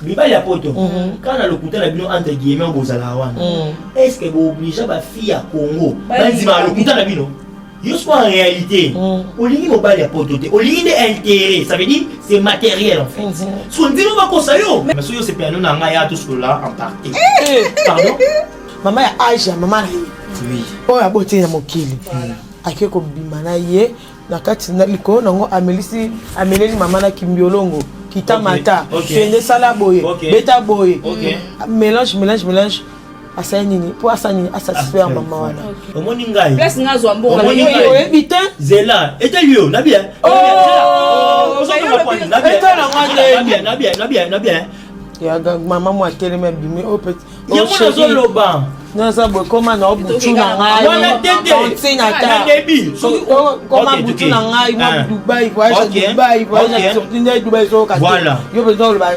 Bibali ya poto. Quand on a le couteau la bino entre guillemets bozala wana. Est-ce que vous obligez ba fille à Congo? Banzima le couteau la bino. Jusqu'en réalité, olingi mobile ya poto te. Olingi des intérêts, ça veut dire c'est matériel en fait. Son dino va kosayo. Mais soyo c'est piano na ngaya tout cela en partie. Pardon? Maman ya Aïcha, maman na. Oui. Oh ya boté na mokili. Ake ko bimana ye na kati na liko nango amelisi maman na kimbiolongo. Kita mata. Fende sala boye. Beta boye. Mélange. Asa nini pour asa nini satisfaire maman wana. Omoni ngai. Place ngazo ambo. Yo ebita. Zela, et lui na bien. Oh, na bien. Ya maman moi telema bimi o petit. Yo mona zoloba. Non ça boy comment na obutu na ngai. Wana tete. Na débit. Comment butu na ngai moi Dubaï voyage sorti de Dubaï so ka. Voilà. Yo besoin ba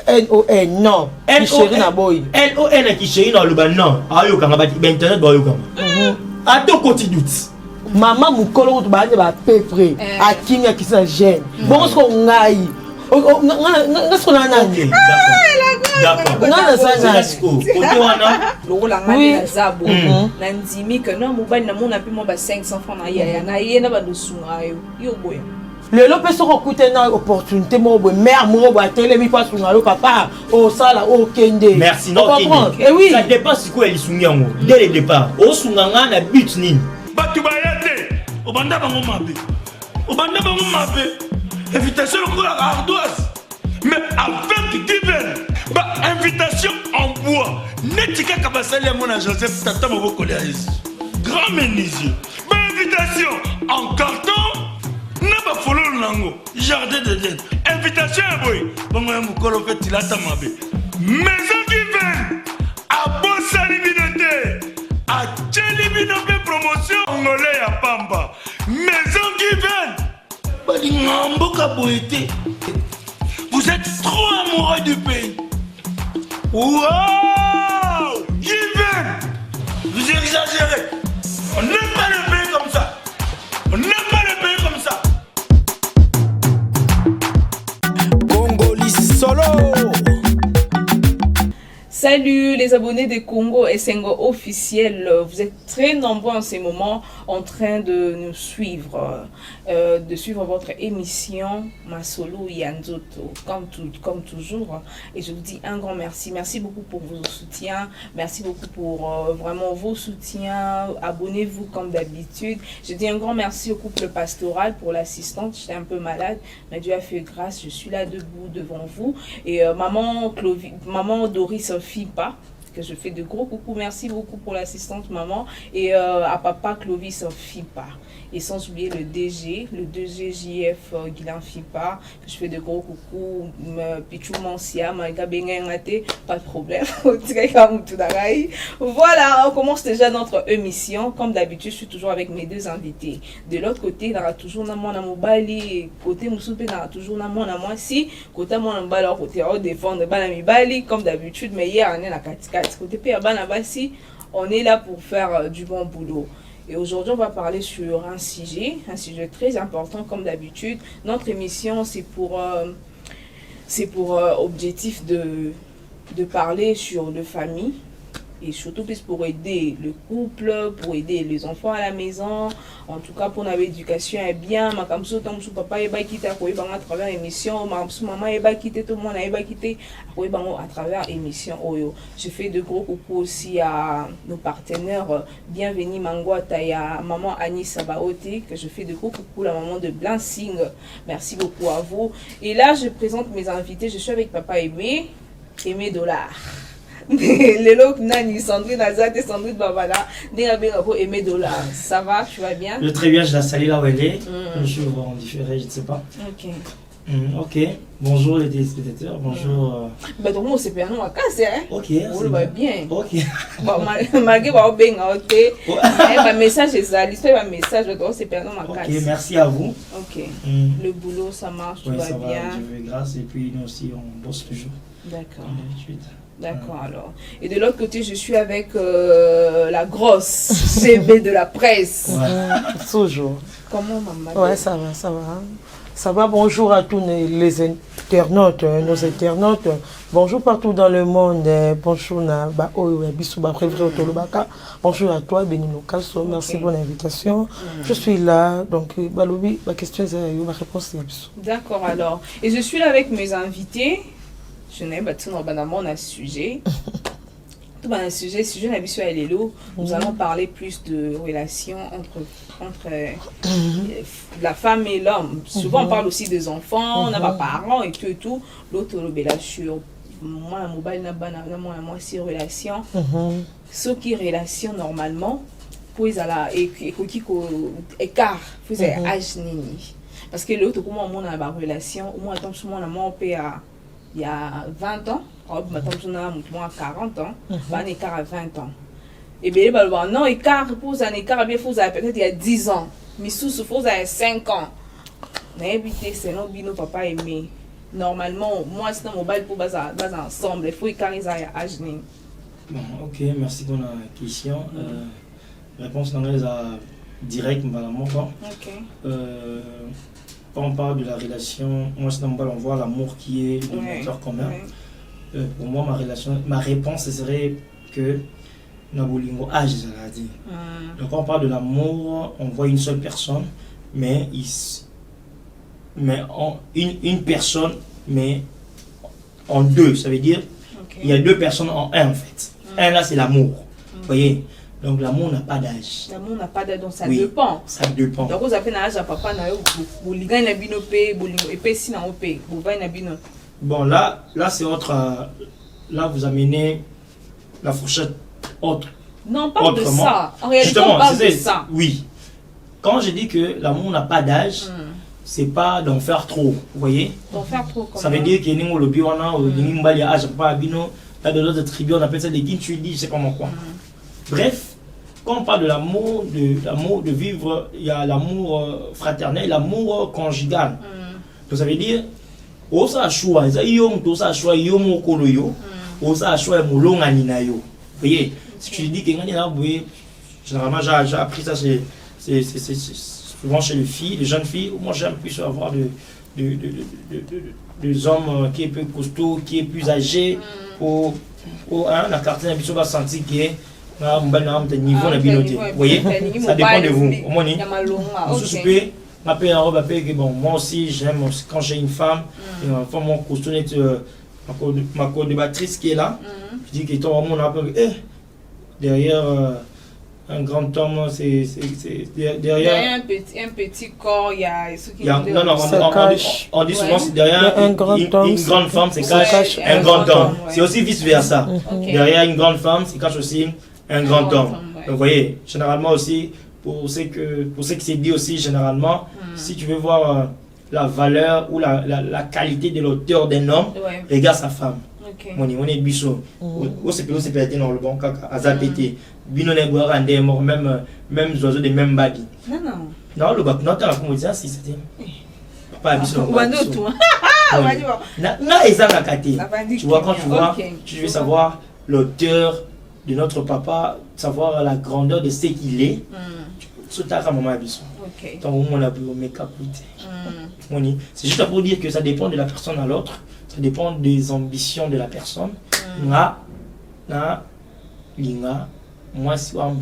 NON non. Chérie na boy. NON qui chérie na loba non. Ayo kanga ba internet ba yo kanga. Ato continue. Maman mukolo to ba ba peu près. Akinga qui sa gêne. Bon ce qu'on ngai. D'accord. Non, la manie zabo. Nandimi que non, mobile na mon appui moi 500 francs na ya na yena ba dosunga yo boya. Le lopé sera coûté une opportunité, mère, moi, télé, mi passe sur papa, au sala, au kende. Merci, non, et oui. Ça dépend si quoi est soumis dès le départ. Au sunganga na but ni. Batubayate, au banda bango mabe. Au banda bango mabe. Invitation au la ardoise. Mais avec Given, invitation en bois. Netika kabasali à mon Joseph Tata Mabo Koléaïs. Grand menuisier. Invitation en carton. N'a pas follow lango. Jardin de Dieu. Invitation à boy. Bon, moi, mon colo fait il a ta mabe. Maison Given. À Bossa Libinoté. À Tchelibinoté promotion. Angolais à Pamba. Maison Given. Vous êtes trop amoureux du pays. Wow! Given! Vous exagérez. On n'aime pas le pays comme ça. On n'aime pas le pays comme ça. Congolis solo. Salut les abonnés de Congo Essengo officiel. Vous êtes très nombreux en ces moments en train de nous suivre, de suivre votre émission Masolo Yanzoto, comme toujours. Et je vous dis un grand merci. Merci beaucoup pour vos soutiens. Merci beaucoup pour vraiment vos soutiens. Abonnez-vous comme d'habitude. Je dis un grand merci au couple pastoral pour l'assistante. J'étais un peu malade, mais Dieu a fait grâce. Je suis là debout devant vous. Et maman Doris Fipa, que je fais de gros coucou, merci beaucoup pour l'assistante maman, et à papa Clovis Fipa, et sans oublier le DG JF Guilain Fipa, que je fais de gros coucou, Pichou Mansia, pas de problème. Voilà, on commence déjà notre émission. Comme d'habitude, je suis toujours avec mes deux invités. De l'autre côté, il y aura toujours Namona Mobali, côté Moussoupé, il y aura toujours Namona Mwasi, côté Mona Mbala, côté défendre Banami Bali, comme d'habitude, mais hier, on est à Katikati, côté Banabasi, on est là pour faire du bon boulot. Et aujourd'hui, on va parler sur un sujet très important comme d'habitude. Notre émission, c'est pour objectif de parler sur la famille et surtout plus pour aider le couple, pour aider les enfants à la maison, en tout cas pour l'éducation est bien. Ma comme ça, papa est quitté à travers l'émission, maman est quitté, tout le monde est quitté à travers l'émission. Je fais de gros coucou aussi à nos partenaires. Bienvenue Mangwata et à maman Annie Sabaote, que je fais de gros coucou, la maman de Blancing. Merci beaucoup à vous. Et là, je présente mes invités. Je suis avec papa Aimé Dollar. Les locs nani Sandrine Azate Sandrine Babala Aimé Dollar. Ça va, tu vas bien? Très bien, je la salue là où elle est. Je vais voir en différé, je ne sais pas. Ok. Ok. Bonjour les téléspectateurs, bonjour. Bah donc moi c'est bien non à casser hein. Ok. On va bien. Ok. Malgré va bien ok. Un message est ça, l'histoire un message donc c'est bien non à casser. Ok, merci à vous. Ok. Le boulot ça marche, tout va ça bien. Va, Dieu veut grâce et puis nous aussi on bosse toujours. D'accord. D'accord alors. Et de l'autre côté, je suis avec la grosse CV de la presse. Ouais. Toujours. Comment maman? Ouais, ça va. Ça va, bonjour à tous les internautes, nos internautes. Bonjour partout dans le monde. Bonjour na ba biso ba préféré Otolobaka. Bonjour à toi Benino Kasso. Merci pour l'invitation. Je suis là donc balobi ma question est ma réponse est biso. D'accord alors. Et je suis là avec mes invités. Je n'ai pas tout dans un sujet. Tout dans un sujet n'habitué à l'élo. Nous allons parler plus de relations entre la femme et l'homme. Souvent on parle aussi des enfants, on n'a pas parents et tout. L'autre là sur moi la mobile n'a pas moi si relation. Ce qui relation normalement pour ils à et qui écart vous êtes âge nini. Parce que l'autre comment on a la relation au moins tant que moi mon père il y a 20 ans, maintenant on a 40 ans, un écart à 20 ans. Et bien, non, écart, pour un écart, peut-être il y a 10 ans, mais sous il faut 5 ans. Mais éviter, c'est non, bino papa aimé. Normalement, moi, c'est un mobile pour baser ensemble, il faut écarter à âge. Bon, ok, merci pour la question. Réponse dans les direct, madame. Ok. Quand on parle de la relation, moi, c'est on voit l'amour qui est le moteur commun. Pour moi, ma réponse serait que Nabolingo âge, ça dit. Donc, quand on parle de l'amour, on voit une seule personne, mais une personne, mais en deux. Ça veut dire il y a deux personnes en un, en fait. Un, là, c'est l'amour. Vous voyez? Donc l'amour n'a pas d'âge. L'amour n'a pas d'âge, donc ça dépend. Ça dépend. Donc vous avez un âge à papa, vous ligez un abino pe, vous si na pe, vous voyez un abino. Bon là c'est autre. Là vous amenez la fourchette autre. Non, on parle de ça. En réalité, on parle de ça. Oui. Quand je dis que l'amour n'a pas d'âge, c'est pas d'en faire trop. Vous voyez? D'en faire trop. Comment? Ça veut dire qu'il y a un lobby on a, il y a âge pas abino. Là de l'autre tribu on appelle ça des guintuidi, je sais pas quoi. Bref, quand on parle de l'amour de vivre, il y a l'amour fraternel, l'amour conjugal. Donc ça veut dire, osa choix, ça yom tosa choix yom okoloyo, osa choix molonga ninayo. Vous voyez, si tu dis que généralement j'ai appris ça, c'est souvent chez les jeunes filles, moi j'aime plus avoir des hommes qui est plus costaud, qui est plus âgé, pour la quartier d'habitude va sentir que niveau vous voyez, ça dépend de vous. Bon, moi aussi j'aime quand j'ai une femme, mon costaud, ma co-débattrice qui est là, je dis que ton mon derrière un grand homme, c'est derrière un petit corps, il y a ce qui non, on dit souvent c'est derrière une grande femme, c'est cache un grand homme. C'est aussi vice versa. Derrière une grande femme, c'est cache aussi un grand homme. Donc, vous voyez, généralement aussi, pour ce qui s'est dit aussi, généralement, si tu veux voir la valeur ou la qualité de l'auteur d'un homme, regarde sa femme. On est biso. On s'est pété dans le bon cas, à zapété. Bino ne boire un des morts, même oiseaux de même babi. Non, le bac, non, t'as la comédie, si c'était. Pas biso. Tu vois, quand tu veux savoir l'auteur de notre papa, savoir la grandeur de ce qu'il est, c'est juste pour dire que ça dépend de la personne à l'autre, ça dépend des ambitions de la personne. Moi, si on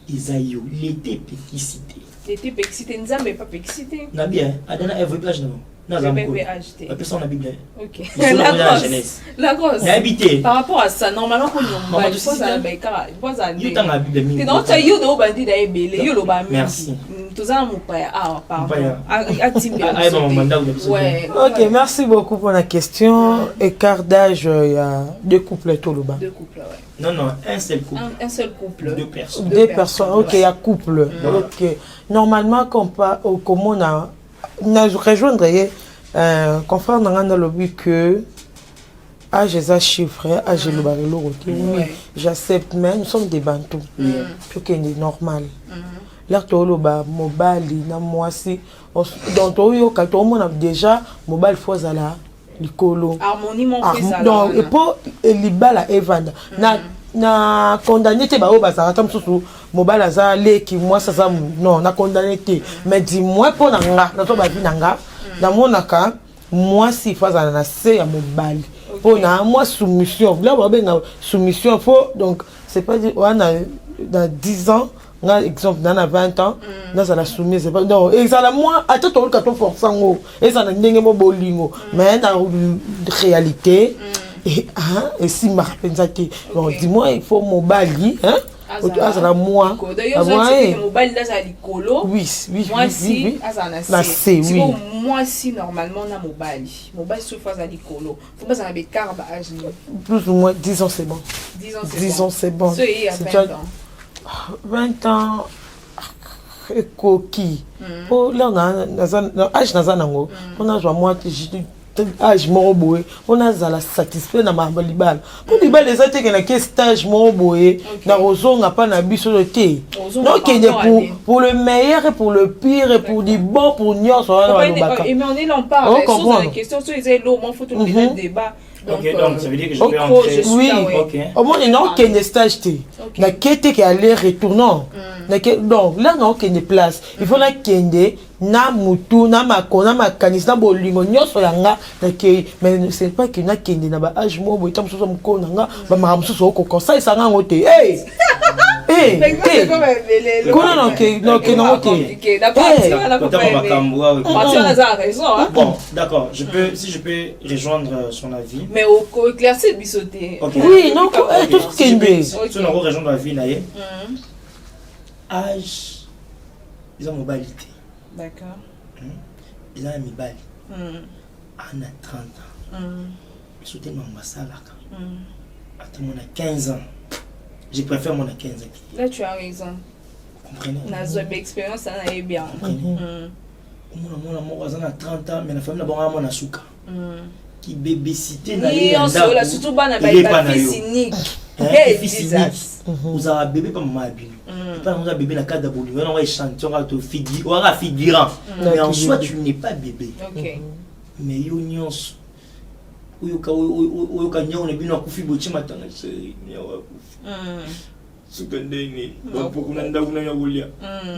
Isaïo, l'été péquicité. L'été péquicité, nous n'avons pas péquicité. N'a bien, Adana, elle veut pas acheter. La personne a Bible. Ok. La grosse. Habité. Par rapport à ça, normalement, quand on va merci. Ok, merci beaucoup pour la question. Écart d'âge, il y a deux couples tout le bas. Deux couples, ouais. Non, un seul couple. Un seul couple. Deux personnes. Deux personnes, ok, il y a couple. Ok. Normalement, comme on a. Je rejoindrai confrère dans le but que j'ai un chiffre, j'ai le barreau. J'accepte, mais nous sommes des bantous. Tout est normal. Là, tu as le mobile, moi aussi. Donc, quand on a déjà mobile, il faut aller l'écolo. Harmonie, mon fils. Donc, et pour libérer Evan. Na condamné te ba o ba ça tam susu mobile za le ki moi ça non na condamné te mais dis moi pour nanga na to ba vi nanga na monaka moi si faut ça na se ya mobali pour na moi soumission là ba benga soumission faut donc c'est pas dire on a dans 10 ans na exemple dans 20 ans dans ça la soumise c'est pas non et ça la moi à tout le 14% et ça na ndenge mo bolingo mais dans réalité et si ma pensa que donc dis-moi il faut mobali hein azala moi mobali là ça likolo oui moi si azana c'est oui moi si normalement na mobali sur fois za likolo faut pas ça be carba âge plus ou moins 10 ans c'est bon 10 ans c'est bon c'est 20 ans 20 ans coquille oh là âge naza nango on a joie moi âge moroboé on a la satisfait na malibal pour libal les autres qui na que stage moroboé na rozonga pas na biso de thé donc il est pour le meilleur et pour le pire et pour du bon pour nyo so et mais on est l'en parle sur la question sur les l'eau mon faut tout le débat. Donc ça veut dire que je peux entrer. Oui, au moins il n'y a aucun stage. Il y a quelqu'un qui allait retournant. Donc là, il n'y a aucune place. Il faut la kende, na mutu, na mako, na makanis, na bolingo, nyoso yanga, mais ce n'est pas qu'il y a kende na ba âge mo boitam so so mko nanga, ba maramso so ko ça ça nga ngote. Hey! Bon, d'accord, si je peux rejoindre son avis. Mais au éclairci bisoté. Oui, non, tout ce qui est si on rejoindre la vie, âge, ils ont mobilité. D'accord. Ils ont mibali. On a 30 ans. Ils sont tellement massalaka. Attends, on a 15 ans. Je préfère mon à 15 ans. Là, tu as raison. Vous comprenez? Dans une expérience, ça n'allait bien. Mon voisin a 30 ans, mais la famille n'a pas de souka. Qui bébé-cité, surtout pas un fils unique. Fils unique. Vous avez un bébé, pas maman abîme. Pas un bébé dans le cadre de boulot. On va chanter, on va figurant. Mais en soi, tu n'es pas bébé. Mais il y a une nuance. Oyoka nyao ne bino akufi bochi matanga se nyawa akufi sukendeni donc kuna ndakuna nyagolia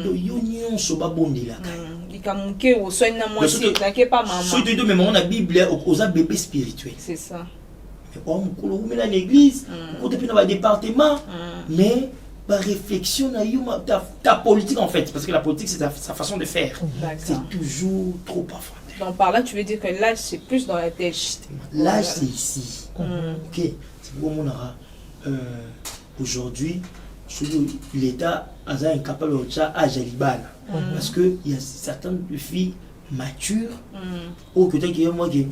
do yo nyonso babondela kai likamuke o soina moi si t'inquiète pas maman so tu mais on a bible oza bébé spirituel c'est ça mais on kolo umela l'église on depuis dans le département mais par réflexion na yo ta politique en fait parce que la politique c'est sa façon de faire c'est toujours trop parfois. Donc par là, tu veux dire que l'âge, c'est plus dans la tête. L'âge, c'est ici. Ok. C'est pourquoi on aura aujourd'hui, l'État a incapable de faire âge à l'Ibal. Parce qu'il y a certaines filles matures, ou que tu as moi qui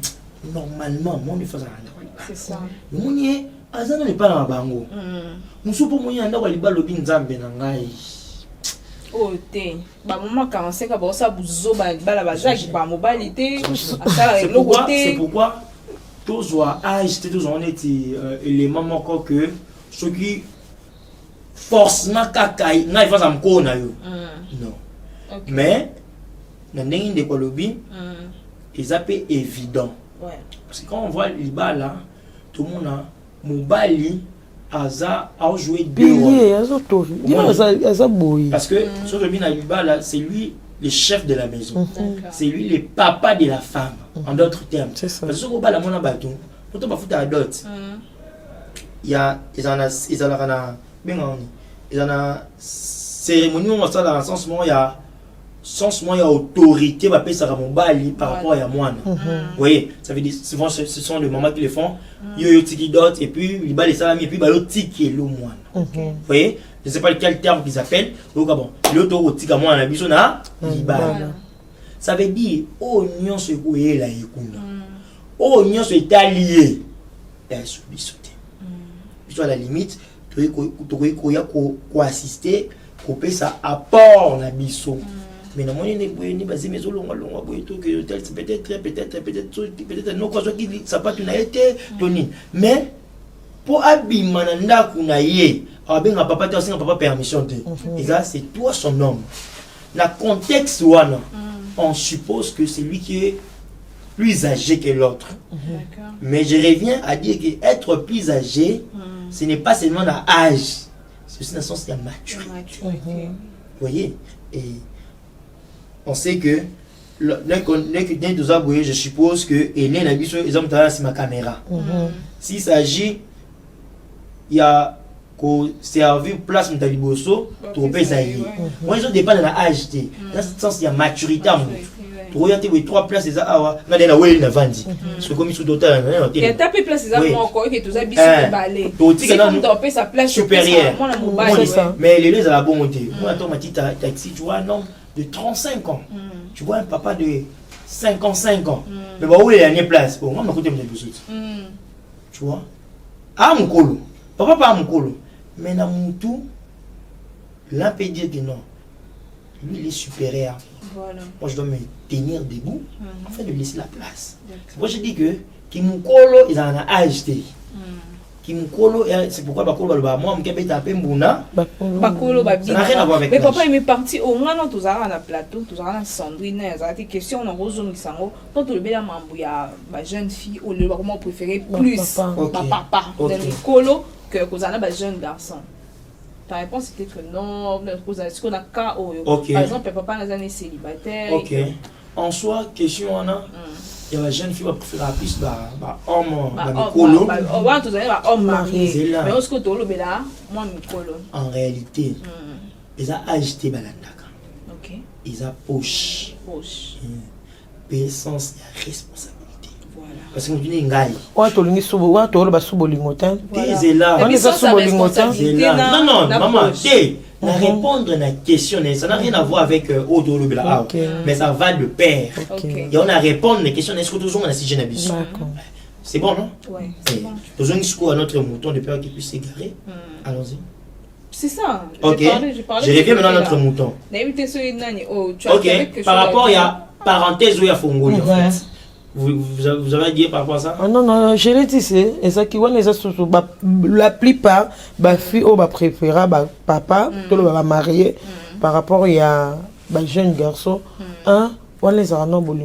normalement, moi, on est face à l'Ibal. C'est ça. Mon yé, Azan n'est pas dans la bango. Nous sommes pour moi, il y a un Ibal au Binzambe Nangai. Oh, t'es. Bah, maman, 45 ans, ça, bouzo, bah, la base, bah, mobilité. C'est pourquoi, tous les âges, tous on est éléments encore que ceux qui forcément cacaille, n'a pas à me connaître. Non. Mais, dans les de Kolobi, ils appellent évident. Parce que quand on voit les balles là, tout le monde a mobile. Aza a joué deux rôles. Parce que ce Robin Aliba, c'est lui le chef de la maison. C'est lui le papa de la femme, en d'autres termes. Parce que ce Robin, la bâton, quand on va foutre à d'autres, il y a cérémonie, on va ça dans le sens où il y a sens moi il y a autorité va payer ça mon bali par rapport à moi. Vous voyez, ça veut dire souvent ce sont les mamans qui le font. Yo tiki dot et puis il bat les salami et puis balo tiki le moine. Vous voyez, je ne sais pas quel terme qu'ils appellent. Donc bon, l'auto tiki moi na biso na libala. Ça veut dire oignon se couiller la yekuna. Oignon se allié. Elle se bisoté. Biso à la limite, tu ko assister, ko payer ça apport na biso. Mais non, il n'est pas basé sur peut-être non quoi qui ça pas tu n'as été Tony mais pour abimananda kunaye abenga papa te asinga papa permission te et ça c'est toi son homme la contexte wana on suppose que c'est lui qui est plus âgé que l'autre mais je reviens à dire que être plus âgé ce n'est pas seulement l'âge c'est aussi dans le sens de la maturité. Vous voyez et on sait que je suppose que Hélène a vu sur les hommes c'est ma caméra. S'il s'agit, il y a qu'au servir place de Liboso, tu peux ça y. Moi, ils ont dépend de l'âge. Dans ce sens, il y a maturité. Tu regardes les 3 places, c'est ça. Ah, mais là, il a vendu. C'est comme sous d'autres. Il y a tapé place, c'est ça. Moi, encore, que tu as bis de balai. Tu as sa place supérieure. Moi, mais les deux, à la bonne montée. Moi, attends, ma petite taxi, tu vois un homme de 35 ans. Tu vois un papa de 55 ans. Mais bah, où est la place? Bon, moi, je vais m'écouter de tu vois? Ah, mon colo. Papa, pas mon colo. Mais dans mon tout, l'un peut dire que non. Lui, il est supérieur. Voilà. Moi, je dois me tenir debout afin de laisser la place. Moi, je dis que Kimukolo, ils en ont acheté. Kimukolo, c'est pourquoi Bakolo, moi, je vais taper Mbouna. Bakolo, ça n'a rien à voir avec. Mais papa, il est parti au moins dans tous les plateaux, tous les sandwich, des questions, on a rosé Sango. Quand tu le mets dans il y a ma jeune fille, ou le moment préféré plus papa dans le colo que les jeunes garçons. Ta réponse était que non, est-ce qu'on a cas par exemple, papa n'a jamais célibataire. Ok. En soi, question on a. Il y a une jeune fille qui préfère plus homme marié. Mais on se côtoie là, moi colo. En réalité, ils ont agité balandaka. Ok. Ils ont poche. Sens de responsabilité. Voilà. Parce que nous disons ngai. Non, maman, na répondre à la question, ça n'a rien à voir avec mais ça va de pair. Et on a répondre à la question, est-ce que toujours on a si jeune habitude? C'est bon, non? Oui, c'est bon. Nous avons à notre mouton de peur qu'il puisse s'égarer. Allons-y. C'est ça. Ok. Je reviens maintenant à notre mouton. Ok. Par rapport à parenthèse ou à Fongoli, en fait. Vous avez dit par rapport à ça? Non, je l'ai dit, c'est la plupart, les filles préfèrent papa, marié, par rapport à un jeune garçon. On les a un homme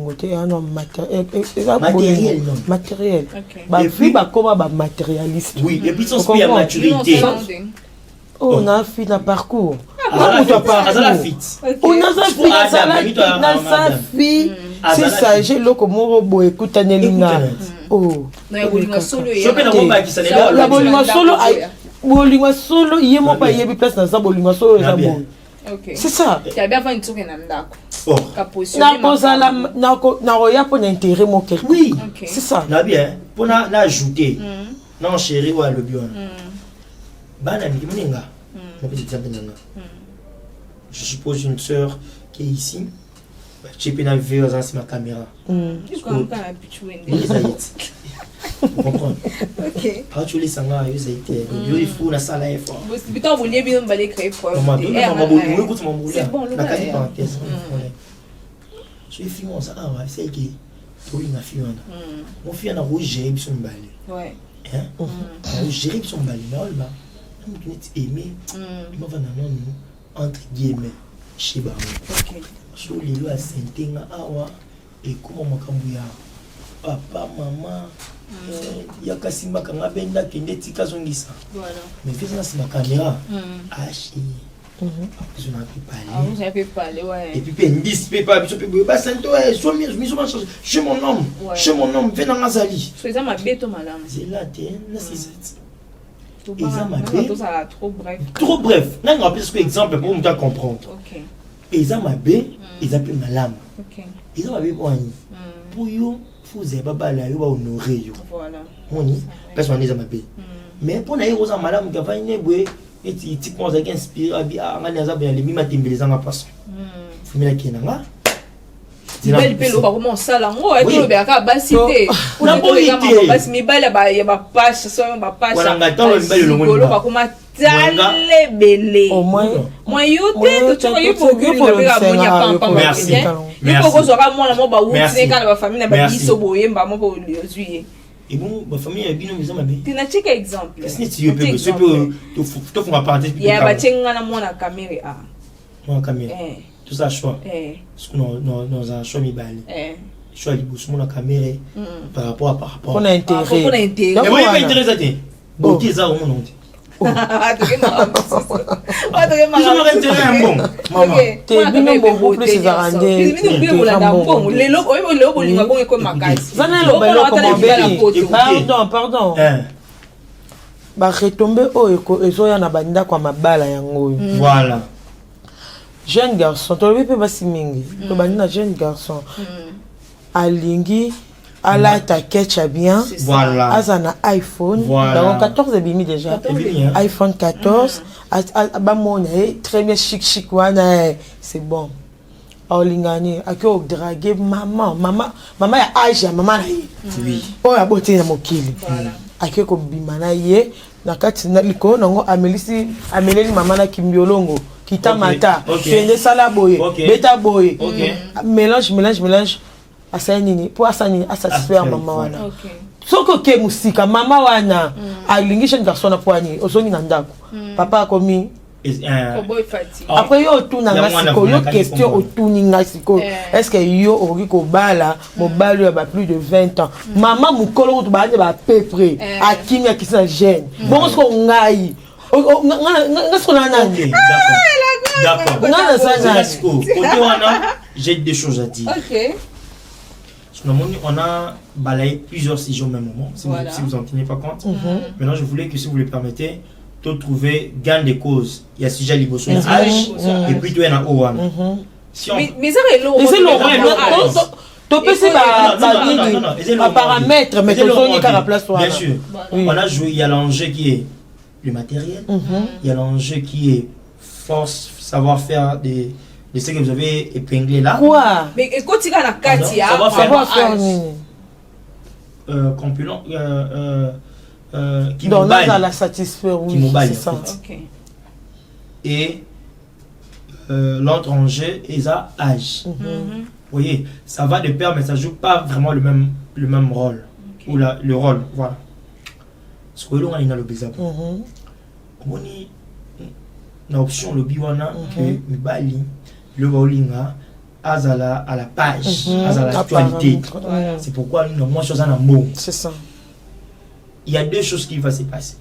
matériel. Matériel. Les filles, comme matérialiste. Oui, et puis son à maturité. On a fait un parcours. On a fille. C'est ça, j'ai le comme écoute Anelinga. Oh. La bolingwa solo, il y a mon pas y place dans sa bolingwa solo là bon. C'est ça. Tu as bien fait une tour en amdako. Na posa la na roya pour intérêt mon cœur. Oui, c'est ça. Na bien, pour na ajouter. Non chéri ou le bien. Bana mi moninga. Mon petit exemple nanga. Je suppose une sœur qui est ici. J'ai pu naviguer dans ma caméra. Tu comprends un peu tu vous comprenez? Ok. Quand tu les sangs, ils étaient. Il faut la salle est fort. Putain, vous voulez bien me balayer créer pour. C'est bon, le cas. Parenthèse. Je suis filmé ça. Ah ouais, c'est qui? Toi, il m'a filmé. Mon fils a rouge, j'ai eu son balai. Ouais. Hein? J'ai eu son balai. Mais là, on est aimé. Il m'a vendu entre guillemets chez Barou. Ok. Sur les lois à Saint-Tenga, et comment Makambouya, papa, maman, il y a Kassimba Kangabenda qui n'est pas Zongisa. Voilà. Mais fais ça sur ma caméra. Ah, chérie. Je n'ai pu parler. Ah, vous avez pu parler, ouais. Et puis, il ne pas, je peux pas, je mon homme, je mon homme, viens dans Azali. Je faisais ma bête, madame. C'est là, là, c'est ça. Trop bref. Trop bref. Là, on va prendre un exemple pour me comprendre. Ok. Ils ont ma bé, ils ont ma lame. Ok. Ils ont ma bé pour yo, faut zeba la yo honorer yo. Voilà. On y parce qu'on est ma bé. Mais pour na yo za malamu ka va inebwe et ti pense que inspiré bien ngani za bien les mima tembeleza nga passe. Fumila kenanga. Belle pelo ba comment ça là ngo et to be aka basité. Pour na boité. Bas mi bala ba ya ba passe so ba passe. Wala ngata lo mbele lo ngoni. Ba kuma tale belé. Au moins moi yote to yo pour que le be ga monya pam. Merci. Il faut que soit moi na mo ba wuti ka na ba famille na ba biso boye mba mo bo liozui. Et bon, ma famille est bien maison ma bé. Tu n'as check exemple. Qu'est-ce que tu peux tu faut parler. Il y a ba chenga na mo na caméra. Mon caméra. Tout ça choix. Parce que nous avons choix mi balle. Choix libus mon caméra par rapport. On a intérêt. Mais moi il m'intéresse à ti. Beauté ça au monde. Pardon. Retomber ezoya na banda kwa mabala yango. Voilà. Jeune garçon, tu peux pas si mingi. Tu banda jeune garçon. Alingi ala ta ketcha bien. Voilà. Azana iPhone. Voilà. Donc 14 bimi déjà. iPhone 14. Ba mon très bien chic wana c'est bon. Olingani akio draguer maman ya âge maman na ye. Oui. Oh ya beauté na mokili. Akio ko bimana ye na kati na liko nango ameleli maman na kimbiolongo kita mata fende sala boye beta boye mélange asa nini pour asa nini satisfaire maman wana soko ke musika maman wana alingi jeune garçon na poani osoni na ndako papa akomi après yo tuna ngasiko yo question otuni ngasiko est-ce que yo ori ko bala mobali ya ba plus de 20 ans maman mukolo to ba ba peu près akimi akisa jeune bon ko ngai ngasiko na nani d'accord j'ai des choses à dire. OK. On a balayé plusieurs sujets au même moment, si vous en tenez pas compte. Maintenant, je voulais que, si vous le permettez, de trouver gain de cause. Il y a sujet liboso, il y a âge, et puis tu es dans Owan. Mais ça est lourd. Tu peux se paramètres, mais tu as la place. Bien sûr. On a joué, il y a l'enjeu qui est le matériel, il y a l'enjeu qui est force, savoir-faire de ce que vous avez épinglé là. Quoi? Mais écoute, il y a la Katia. Ça va faire compulent. Qui mobile. À la satisfaire, oui, c'est ça. Okay. Et l'autre enjeu est à âge. Vous voyez, ça va de pair, mais ça ne joue pas vraiment le même rôle. Okay. Ou le rôle, voilà. Ce que l'on a le bizarre. On a option le biwana que Mibali, le bowlinga, à la page, à l'actualité. C'est pourquoi nous avons moins chose en mot. C'est ça. Il y a deux choses qui vont se passer.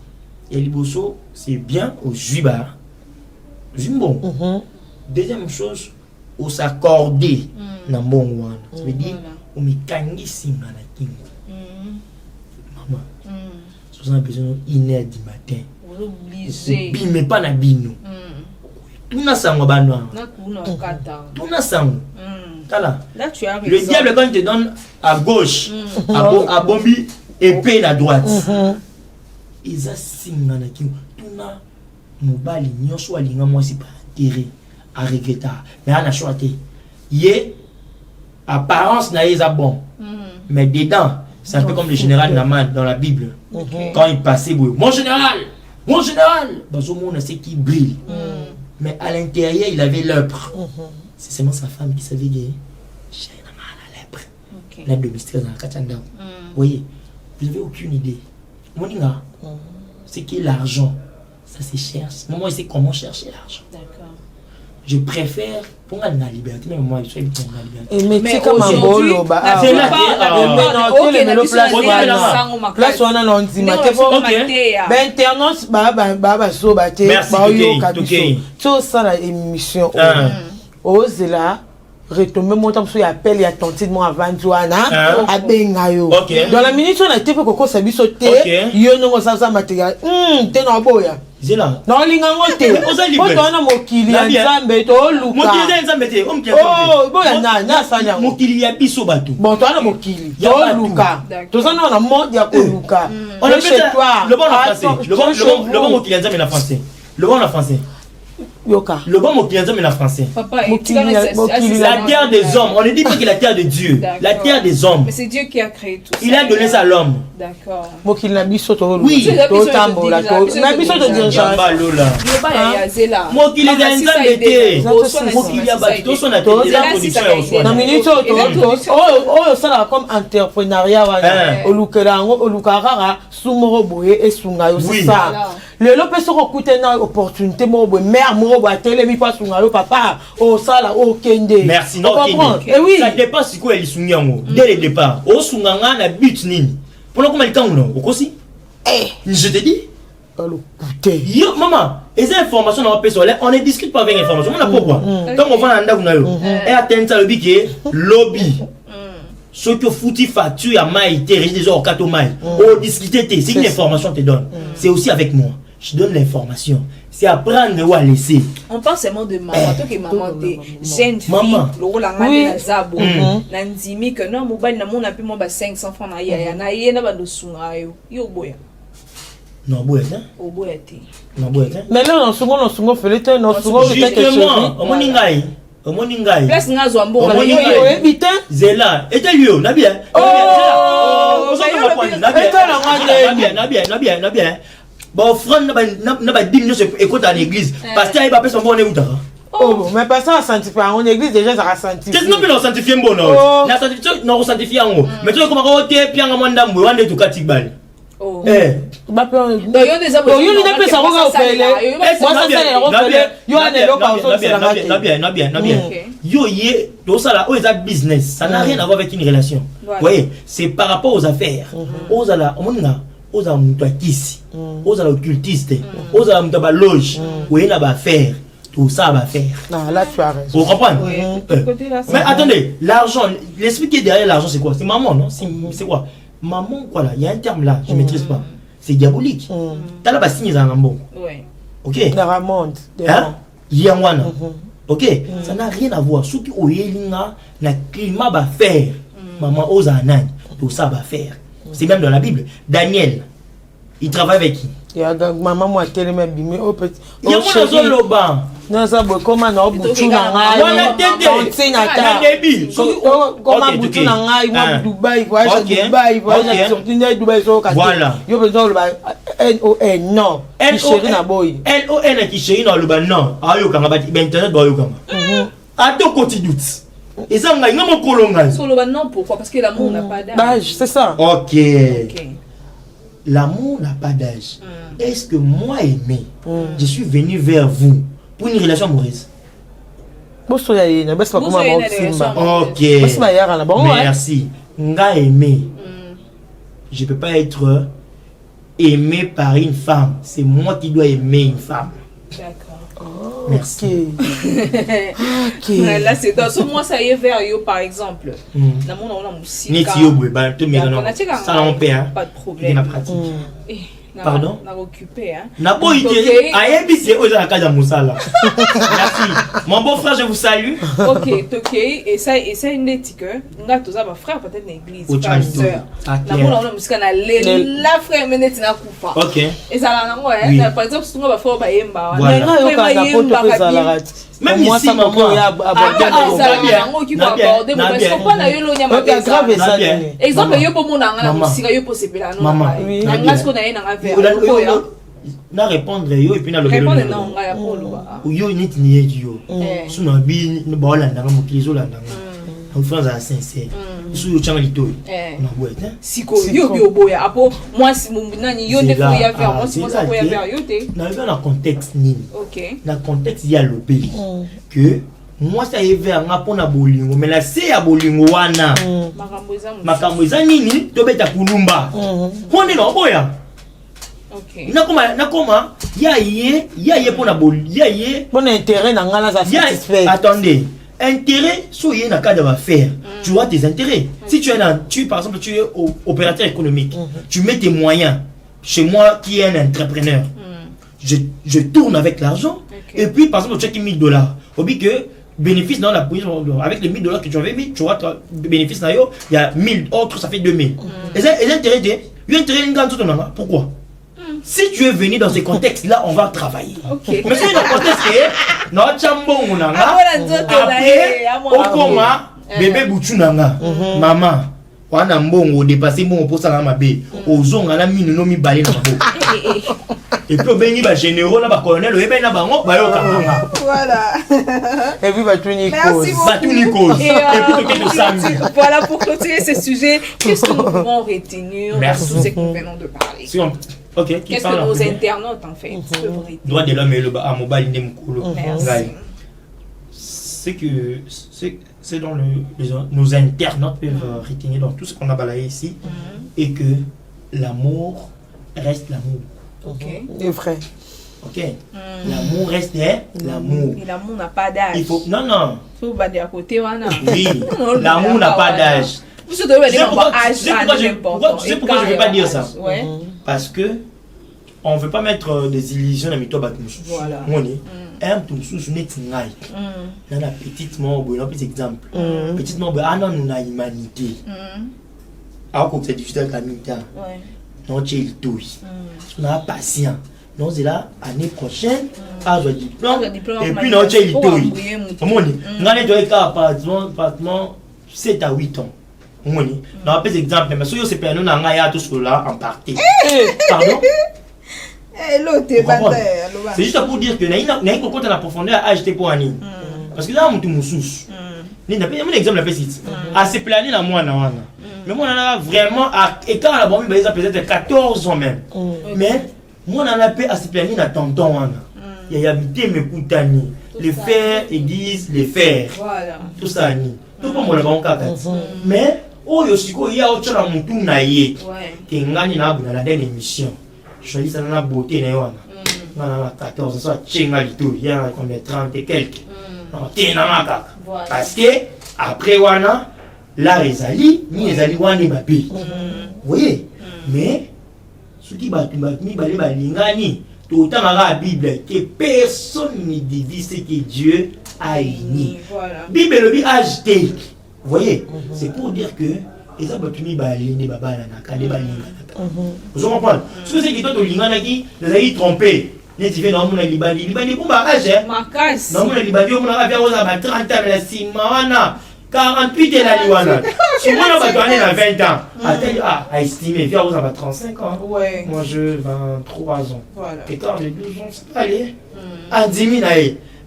Et Liboso, c'est bien au Juiba. Bon. Deuxième chose, au s'accorder dans bon one. Ça veut dire, au mécanisme dans la kingo. Maman, c'est un besoin 1h du matin. Mais pas na bino. Tuna sango banwa. Tuna sango. Le diable, quand il te donne à gauche, à bombi, épée à droite. Ils ont signé na kingo. Tuna mobali nyonso alinga moi c'est pas intérêt à regretter. Mais on a choisi. Yé apparence na yé bon. Mais dedans, c'est un peu comme le général Naman dans la Bible. Quand il passait, mon général, on sait qui brille. Mais à l'intérieur, il avait lèpre. C'est seulement sa femme qui savait que j'ai la lèpre. Lèpre de mystère dans la Kachanda. Vous voyez, vous n'avez aucune idée. Moninga, c'est qui l'argent? Ça se cherche. Moi, je sais comment chercher l'argent. D'accord. Je préfère pour la liberté, mais moi, je suis pour la liberté. Et mais comme un bolo, c'est là place on a l'antima. Maintenance, baba so bate, tout ça la émission. Ose là. Retomber mon temps sur l'appel et attentif moi avant Joana à Bengayo. Dans la minute on a été pour qu'on s'habille sauter, yo non ça matériel. T'es non boya. Zela. Non linga ngote. Quand on a mokili nzambe to luka. Mokili nzambe te. Oh boya na sanya. Mokili ya biso bato. Bon toi na mokili. To luka. To ça on a monde ya ko luka. On a chez toi. Le bon en français. Le bon mokili nzambe na français. Le bon en français. Yoka. Le bon mot qui est en français. Papa, la terre des hommes. On ne dit pas que la terre de Dieu. La terre des hommes. Mais c'est Dieu qui a créé tout ça. Il a donné ça à l'homme. D'accord. Mokili na biso to. Oui. To tambo la ko. Na biso to dirigeant. Balola. Ya zela. Mokili za nzambete. Mokili ya bato to sona to la production. Na minute to ça comme entrepreneuriat wana. Olukera ngo olukara sumoro boye esunga yo ça. Le lope soko kutena opportunité mo boye mère mo boye telemi pas sunga yo papa o sala o kende. Merci non kende. Et oui, ça dépend si quoi elle sunga ngo dès le départ. O sunga nga na but nini. Pour comment il kango non? Okosi? Je te dis Yo, maman, les informations dans la on ne discute pas avec l'information. On a pourquoi? Quand on va dans le et atteindre ça le biquet, lobby. Ce que foutu facture à maïté, régis des orcates au maï. On discute, c'est une information que te donne. C'est aussi avec moi. Je donne l'information. C'est apprendre ou à laisser. On parle seulement de maman. Toi qui maman, t'es jeune fille. Maman. Le rôle en main de Zabo. Nandimi que non, mobile n'a mon appui mon 500 francs na ya na ye na bando sunga yo boya. Non, boya. Au boya té. Non, boya. Mais là, on se fait le non, justement, au moningai. Au moningai. Place nga zo ambo. Yo évite. Zela. Et t'es lui, na bien. Oh, na bien. Bon, frère, n'a pas dit que écoute à l'église. Parce qu'il n'y a pas personne qui est oh, mais personne n'a senti pas. En église, déjà, ça a senti. Qu'est-ce que nous avons senti? Bon, non. La sanctifié, non, sanctifié en haut. Mais tu vois comment on est, puis en mandam, on est tout catibal. Oh. Eh. Donc, il y a des abonnés. Il y a des personnes qui ont fait. Moi, ça, c'est les reflets. Il y a des gens qui ont fait. Tout ça là, c'est un business. Ça n'a rien à voir avec une relation. Vous voyez, c'est par rapport aux affaires. Aux amutakisi, aux occultistes, aux amutabaloj, où il y a des affaires. Tout ça va faire. Non, là tu as raison. Vous comprenez? Mais attendez, l'argent, l'esprit qui est derrière l'argent, c'est quoi? C'est maman, non? C'est quoi? Maman, quoi là? Il y a un terme là, je ne maîtrise pas. C'est diabolique. Tu as là, signé dans un bon. Ok. Dans la monde. Il y a un ok. Ça n'a rien à voir. Surtout au Yélinga, le climat va faire. Maman, aux anan, tout ça va faire. C'est même dans la Bible. Daniel, il travaille avec qui? Il y a maman, moi, qui est le bimé au petit. Il y a un seul loban. Non, ça va comment on boutou na ngai. On tient à ta. Comment boutou na ngai, moi Dubaï, voyage à Dubaï, voyage à sortir de Dubaï sur le voilà. Yo besoin le N-O-N non. Qui na boy. N-O-N qui chéri dans le ban non. Ayo kanga bati internet ba yo kanga. Ato quotidien. Et ça ngai ngamo kolonga. Sur le ban non pourquoi? Parce que l'amour n'a pas d'âge. C'est ça. OK. L'amour n'a pas d'âge. Est-ce que moi aimé, je suis venu vers vous pour une relation amoureuse? Ok. Merci. Nga aimé. Je ne peux pas être aimé par une femme. C'est moi qui dois aimer une femme. D'accord. Merci. Okay. Là, c'est dans ce mois, ça y est vers yo, par exemple. Dans mon on a musique. Ça on perd. Pas de problème. Pardon? On a occupé, hein. N'a pas été. Aïe, aux Akada Moussala. Merci. Mon beau frère, je vous salue. Ok, ok. Et ça, une éthique. On a tous ma frère, peut-être l'église. Pas sœur. On a musique, la frère, mais n'est pas coupa. Ok. Et ça, là, ouais. Par exemple, si on va faire Bayemba. Même ici, maman. Exemple, yo pour mon anga musique, yo pour sepela non. Anga ce qu'on a na affaire. Na répondre yo et puis na le répondre non nga ya polo ba. Yo neti ni yo. Suna bi no ba la ndanga mokizo la ndanga. En France à sincère. Sou yo changa lito. Na boîte hein. Siko yo bi oboya apo moi si mon nani yo de faut ya faire moi si moi ça faut ya faire yo té. Na yo na contexte ni. OK. Na contexte ya le pays. Que moi ça est vers nga pona bolingo mais la c'est ya bolingo wana. Makambo eza nini to beta kulumba. Pone no boya. OK. Nakoma ya pona bol ya bon intérêt na ngala ça satisfait. Attendez. Intérêt soyez na cadre d'affaires. Tu as tes intérêts. Si tu es par exemple tu es opérateur économique, tu mets tes moyens. Chez moi qui est un entrepreneur. Je tourne avec l'argent et puis par exemple tu as $1000. Obi que bénéfice dans la position avec les $1000 que tu avais mis, tu vois bénéfice na yo, il y a 1000 autres ça fait 2000. Et les intérêts pourquoi? Si tu es venu dans ces contextes-là, on va travailler. Okay. Mais si dans le contexte est, notre chambon nanga, après, okoma, bébé bouchu nanga, maman, wana mbongo dépasser mon pour ça na mabe, ozonga na minu no mi balé na mabo. Et puis bengi ba généraux na ba colonel, ebe na bango ba yo kanga. Voilà. Et puis ba tuni cause. Ba tuni cause. Et puis peut-être samedi. Voilà pour clôturer ce sujet, qu'est-ce que nous pouvons retenir de tout ce que nous venons de parler? Okay, qu'est-ce que nos internautes en fait droit de l'homme et le à mobile Ndemkolo. C'est dans nos internautes peuvent retenir dans tout ce qu'on a balayé ici et que l'amour reste l'amour. C'est vrai. Ok. L'amour reste l'amour. Et l'amour n'a pas d'âge. Il faut... Non. Il faut battre à côté. Oui, l'amour n'a pas d'âge. Tu sais pourquoi je ne veux pas dire ça? Parce que on ne veut pas mettre des illusions dans mes toits. Voilà. Un tout sous n'est pas il y a petite mort, un petit exemple. Petite mort, non, nous avons humanité. Alors que c'est difficile avec la militaire. Non, tu es le tout. On a patient. Donc, c'est là, l'année prochaine, à le diplôme. Et puis, non, tu es le tout. On a appartement 7 à 8 ans. On a pas d'exemple, mais si c'est pas nous, on a tout cela en partie. Pardon? C'est juste pour dire que nous avons la profondeur à acheter pour Annie. Parce que là, on a tout sous. Il y a un exemple à se planer dans moi. Mais moi, on a vraiment, et quand on a bon, peut-être 14 ans même. Mais moi, on a à se planer dans tonton. Il y a habité mes coutani. Les fers, ils disent les fers. Tout ça, tout comme on l'a bon mais, il y a autre chose à mon tour naïe. Qui est gagné dans la dernière émission. Je choisis ça dans la beauté. On a 14 ans, soit tchénga tout. Il y a 30 et quelques. Parce que, après, wana, la rezali, ni rezali wani babi. Vous voyez? Mais, ce qui bat, balingani, tout le temps dans la Bible, que personne ne divise ce que Dieu a uni. Bible le dit acheté. Vous voyez? C'est pour dire que, et ça, batumi balini, vous comprenez? Ce que c'est que toi, tu linganaki, vous avez trompé. Les tu fais dans mon libani pour ma rage. Dans mon libani, on a fait 30 ans, la simana, 48 et la liwana. Si moi, on va donner à 20 ans, à estimer, viens, vous avez 35 ans. Moi, je 23 ans. Et quand j'ai 12 ans, c'est pas aller. À 10 000,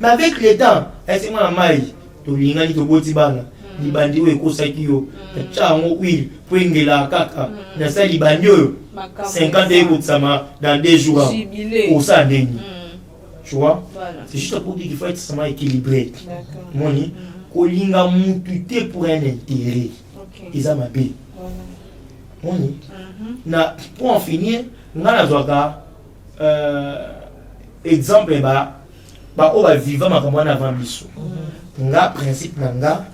mais avec les temps, c'est moi la maille. Tu lingani, tu bois tibana. Libandi, oui, Kosakio. Tchango, oui, Pringela, Kaka. Nasa Libanio. 50 écoutes dans 2 jours au sein de nous. Tu vois? C'est juste pour dire qu'il faut être seulement équilibré. Moni, Kolinga moututé pour un intérêt. Ils ont ma paix. Moni, pour en finir, nous avons exemple, on va vivre avant bisou. Nga principe nanga,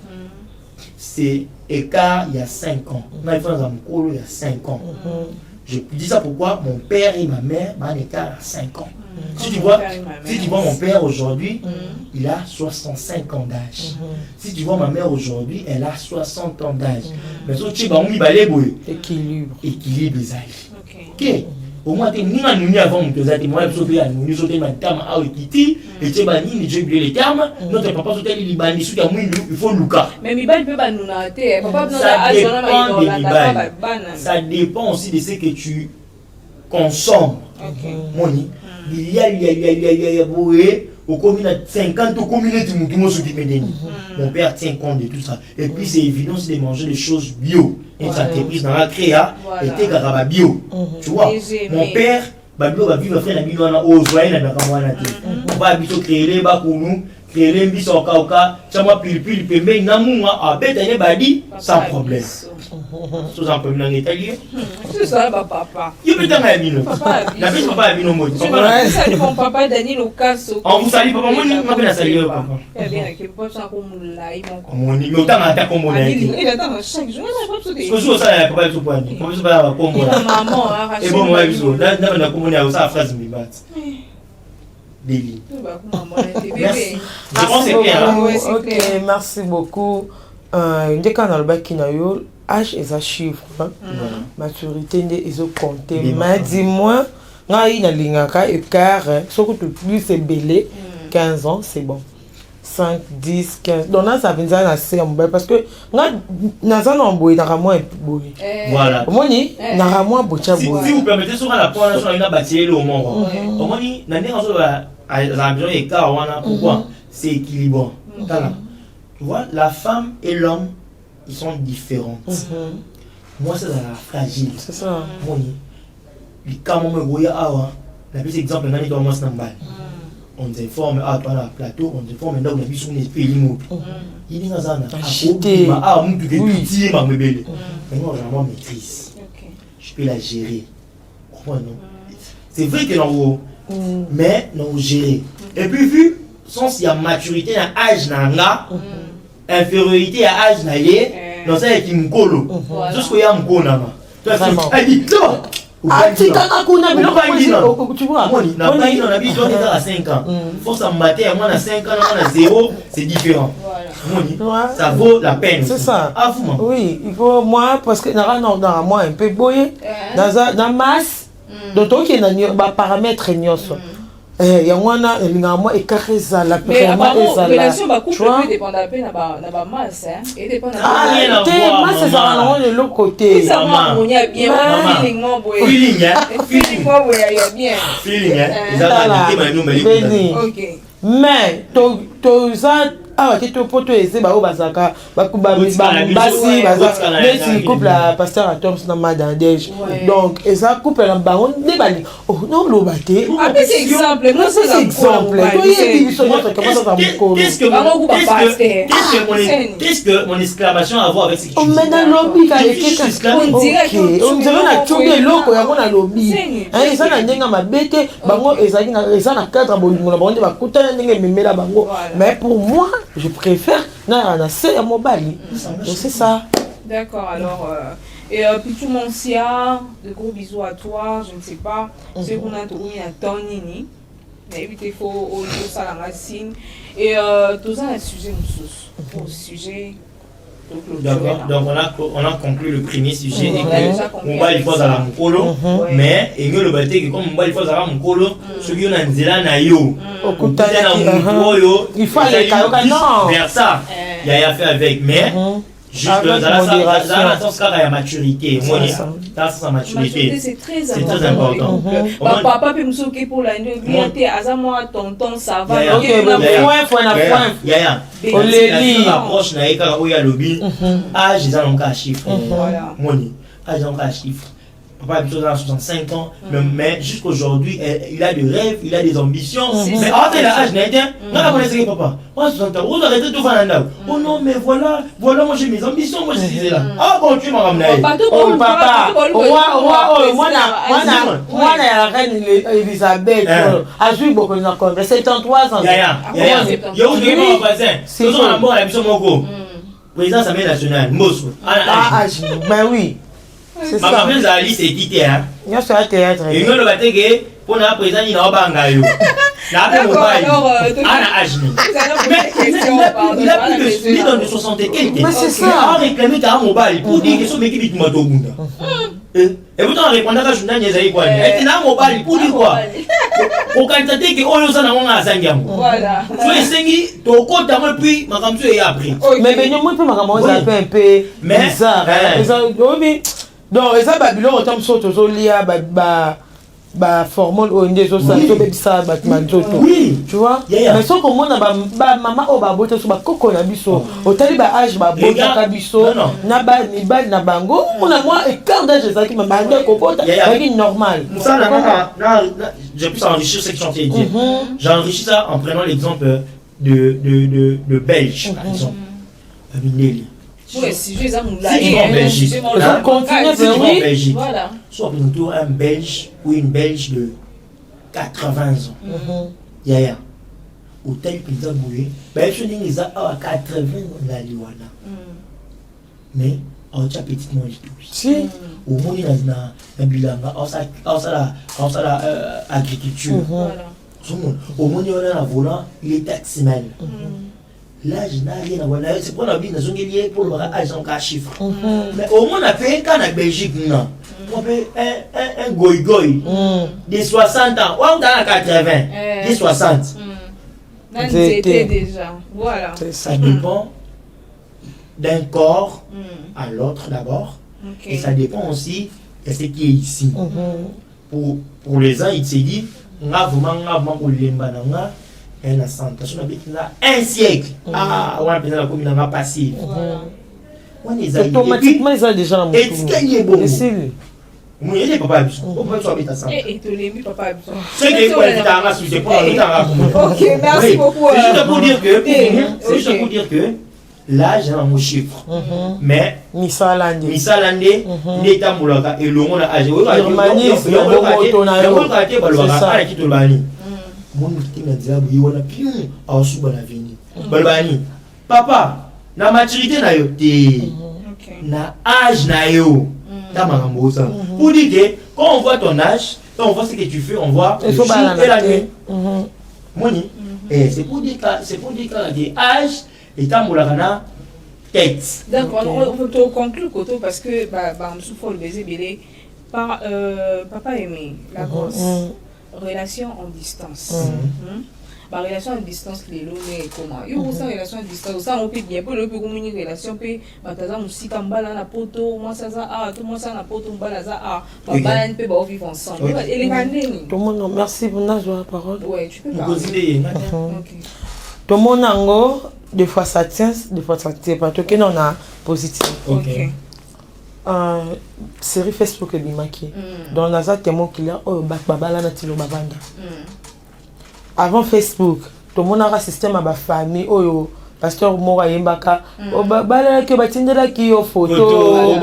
c'est écart il y a 5 ans. On a fait un il y a 5 ans. Je dis ça pourquoi mon père et ma mère ont un écart à 5 ans. Si tu vois mon père aujourd'hui, il a 65 ans d'âge. Si tu vois ma mère aujourd'hui, elle a 60 ans d'âge. Mais si tu vois, équilibre les âges. Ok. Au moins, tu n'as pas avant mon père, tu n'as pas un terme à l'équité, et tu n'as pas les termes. Notre papa, il faut Lucas. Mais il peut pas nous noter. Ça dépend aussi de ce que tu consommes. Moni, il y a au commune 50 au commune tout le monde se dit mon père tient compte de tout ça. Et puis c'est évident de manger des choses bio. Une entreprise dans la créa était caraba bio. Tu vois, mon père babio va vivre frère na wana ozoya na bakamwana te. On va biso créer les bakunu, créer les biso kauka, chama pile pembe na munga abeta ne badi sans problème. Sous un peu dans l'italien. C'est ça, papa. Il peut t'en aller. La bise papa a mis nos mots. Salut mon papa Daniel Ocasso. On vous salue papa, moi je vais saluer papa. Eh bien, que pas ça comme là, mon il autant attaque comme on a dit. Il attend chaque jour, je sais pas ce que ça papa tout point. Comment ça va comme moi. Maman, et bon moi biso, là na comme on a ça phrase me bat. Délit. Merci. Je pense c'est bien. OK, merci beaucoup. Dès qu'on a le bac qui n'a eu âge et un chiffre, maturité ils ont compté. Mais dis-moi, il y a un écart, ce que plus c'est belé, 15 ans, c'est bon. 5, 10, 15. Donc là, ça vient assez en bas parce que voilà. Si vous permettez, sur la pointe, sur la bâtie, au moment. Pourquoi? C'est équilibrant. Tu vois, la femme et l'homme, ils sont différents. Moi, c'est la fragile. C'est ça. Quand on me voit, la plus exemple, on a dit dans on se forme à la plateau, on se forme dans la vie sur les pays immobiliers. Il y a un acheté. Maintenant, je maîtrise. Je peux la gérer. c'est vrai que non mais non gérer et puis vu sens il y a maturité à âge nanga infériorité à âge na ye non ça qui mkolo jusqu'au ya mkona ma toi c'est dit non tu vois on a besoin à 5 ans faut ça mater moi à 5 ans on a 0 c'est différent ça vaut la peine c'est ça avouement oui il faut moi parce que dans moi un peu boyé dans masse donc il y a des paramètres nyonso il y a moi et carreza la première relation ba couple peut dépendre un peu na ba masse et dépend masse ça va de l'autre côté ça va on y a bien feeling moi bien feeling OK mais to ça ah tu poto ese ba obazaka ba basi baza mais couple la pasteur Atoms na madandege donc et ça couple la bango debali oh non lo baté c'est exemple moi c'est exemple qu'est-ce que mon exclamation a à voir avec ce que tu dis on dans lobby on dirait na tchoué loko ya mona lobby hein ça na ndenga mabete bango ezaki na eza na cadre bolingo na bango ba kutana ndenge memela bango mais pour moi je préfère c'est mobile. C'est ça. D'accord, alors et Pichou Moncia, de gros bisous à toi, je ne sais pas ce qu'on a trouvé à Tonini, mais évitez faut au ça la racine et tout ça un sujet au sujet. D'accord, donc on a conclu le premier sujet et que on va il faut à la mukolo mais et que le baté que comme on va il faut à la mukolo ce qui on a nzela na yo il faut aller non vers ça il y a à faire avec mais juste dans la sens car il y a maturité dans sa maturité c'est très important papa peut me soquer pour la nuit à moi tonton ça va on les lit approche na eka oya lobby âge ils ont un chiffre moni âge ils ont un chiffre papa a 65 ans mais jusqu'aujourd'hui il a des rêves il a des ambitions mais après l'âge n'a été non la connaissez papa moi 60 ans vous arrêtez tout faire oh non mais voilà moi j'ai mes ambitions moi je disais là ah bon tu m'as ramené oh papa moi la reine Elisabeth a joué beaucoup de temps 73 ans yo je mon voisin c'est un bon ambition moko président Assemblée nationale Mosso ben oui c'est ça. Ma maman Alice est quittée hein. Yo sur le théâtre. Et nous le batégue pour na président ni na banga yo. Na pe mobile. Ana ajni. Il a plus de 60 quelques. Mais c'est ça. On réclame ta mobile pour dire que son équipe est moto bunda. Et pourtant répondre à journal Nyezaï quoi. Et na mobile pour dire quoi. Au candidat que oyo ça na ngona azangiam. Voilà. So esengi to kota mo puis makamso e appris. Mais benyo mo pe makamso ça un peu bizarre. Donc ça Babylone autant sorte zolia ba formule onde zo ça to bebisa batman toto tu vois mais so comme on ba maman o ba bota so ba koko na biso otali ba âge ba bota ka biso na ba ni ba na bango on a moi écart d'âge ça qui m'a bandé ko bota c'est normal ça là j'ai pu enrichir ce que tu as dit j'ai enrichi ça en prenant l'exemple de Belge par exemple Minelli. Si je en Belgique, voilà. Soit plutôt un Belge ou une Belge de 80 ans. Yaya. Au tel président Boué, Belge n'est à 80 ans la Liwana. Mais on tient petitement les touches. Si. Au moins il y a un bilan, on ça la agriculture. Au moins il y a un volant, il est taximal. Là, je n'ai rien à voir. C'est pour la vie, nous sommes liés pour le agent qu'à chiffre. Mais au moins, on a fait quand en Belgique, non. On fait un goy-goy de 60 ans. On a 80, de 60. C'était déjà. Voilà. Ça dépend d'un corps à l'autre d'abord. Et ça dépend aussi de ce qui est ici. Pour les uns, il s'est dit, on a vraiment pour les banana. Un siècle. Ah, on a besoin de la commune à passer. Automatiquement, ils ont déjà et ce qui est beau. Oui, il est papa. Pourquoi tu habites à ça? Et tu l'as vu, papa. C'est que tu as sujet pour ok, merci beaucoup. C'est juste pour dire que l'âge est un chiffre. Mais misalande n'est tamboulaka et l'on a âgé. Papa, na maturité na yo na âge na yo. Pour dire que quand on voit ton âge, quand on voit ce que tu fais, on voit le jour et la nuit. Moni, c'est pour dire que âge et tamboulaka tête. D'accord, on peut conclure Koto parce que on souffre le baiser belé par papa aimé la grosse relation en distance. La relation à distance les lots mais comment yo ça relation à distance ça on peut bien pour le peut communiquer relation peut bataza musika mbala na poto moi ça tout moi ça na poto mbala za mbala peut ba vivre ensemble et les ganeni tout le monde merci pour la parole. Ouais, tu peux parler. OK. Tout le monde nango des fois ça tient pas tout que non a positif. OK. Série Facebook et bimaki dans la zone témoin qu'il y a babala na tilo babanda. Avant Facebook, tout le monde a un système à ma famille. Oh, pasteur Mora Yembaka. Oh, bala que batindela qui au photo.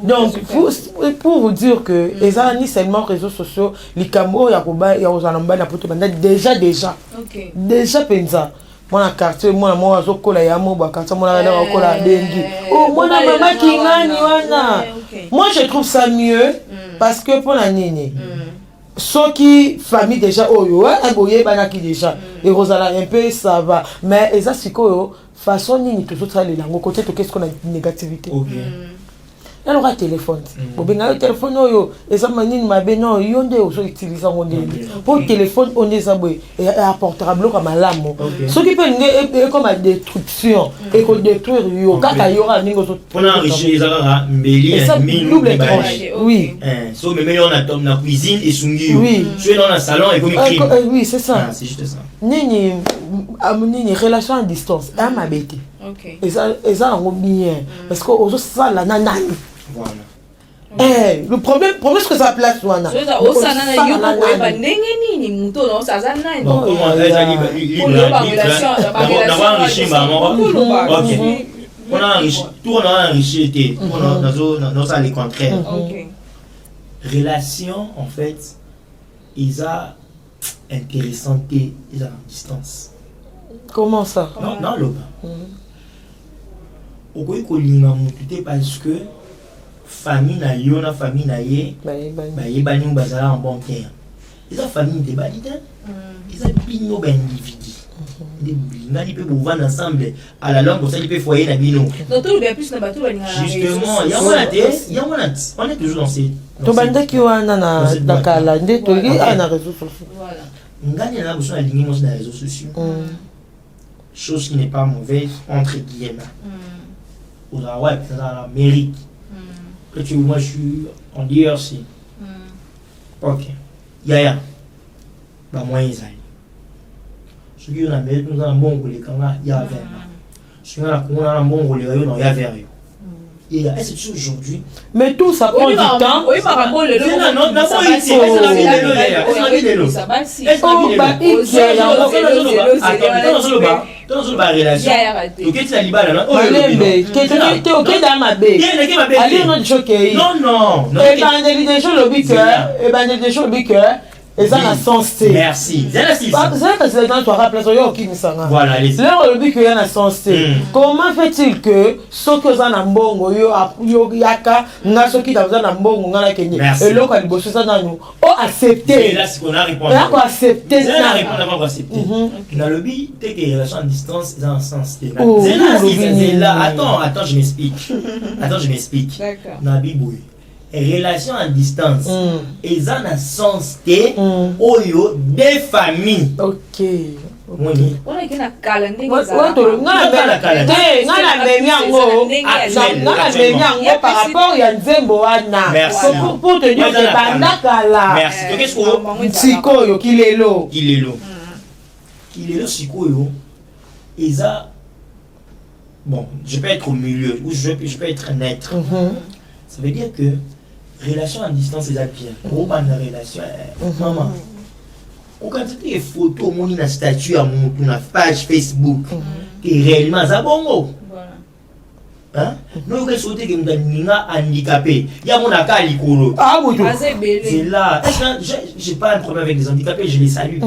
Donc, pour vous dire que les amis seulement réseaux sociaux, les cameaux, il y a déjà pensa. Moi, quartier, moi, moi, je trouve ça mieux parce que pour la nini, ceux qui famille déjà, déjà, et Rosala un peu ça va, mais les asiko façon nini toujours ça les langues côté qu'est-ce qu'on a négativité. Elle aura téléphone. Bon, ben, téléphone, et ça m'a dit, ma non, il y a des utilisés pour téléphone, on est aboué et apportera bloc à ma lame. Ce qui peut comme la destruction et qu'on détruire, il y aura un pour enrichir les double tranche. Oui. Sauf mais on a la cuisine et sungi. Oui. Je suis dans le salon et comme écrit. Oui, c'est ça. C'est juste ça. Nini, relation à distance, à ma bête. OK. Et ça, on bien. Parce que aux autres, ça, la nanane. Voilà. Le problème c'est que ça place wana. On a enrichi, tout on a enrichi, on a les contraires. Relation en fait, ils ont intéressante, ils ont distance. Comment ça? Non, le bas. Au coup, parce que famille na yo na famille na ye bani bazala en bon terme. Ils ont famille de balide. Ils ont bino ben individu. Des peut pouvoir ensemble à la longue pour ça il peut foyer na bino. Donc tout bien plus na bateau justement, il y a on est toujours dans ces to banda ki wana na kala nde to li ana réseaux sociaux. Voilà. Ngani na besoin de ligne sur les réseaux sociaux. Chose qui n'est pas mauvaise entre guillemets. Ou la web, c'est la mérite. Que tu moi je suis en DRC. OK. Yaya. Bah moi ils aillent. Ce qui on a mis nous en bon les quand il y a vers. Ce qui on a bon les non il y a vers. Et est-ce que aujourd'hui mais tout ça prend du temps. Oui, par rapport le et ça n'a sens. Merci. C'est que dans toi rappelle yo qui me sanga. Voilà, les. Là on dit qu'il y a un sens. Comment fait-il que ceux que ça na mbongo yo yaka na ceux qui dans na mbongo ngala kenye et là quand bosso ça dans nous accepter. Et là c'est qu'on a répondu. Là qu'on accepter ça. On a répondu avant accepter. Dans le but t'es que relation à distance dans un sens. C'est là attends je m'explique. D'accord. Na biboué. Relation à distance et ça n'a sens que oyo des familles. OK. Oui. On est na calendrier par rapport à Nzembo wana. Pour te dire que bandakala. Merci. Donc qu'est-ce que sikoyo kilelo sikoyo eza bon, je peux être au milieu, ou je peux être neutre. Ça veut dire que relation à distance, c'est bien. Pour une relation, maman. Quand tu as des photos, on a un statut à mon page Facebook, qui est réellement ça bon. Hein? Nous, on souhaite que nous soyons handicapés. Il y a mon accord à l'icône. Ah, oui, c'est là. Je n'ai pas un problème avec les handicapés, je les salue.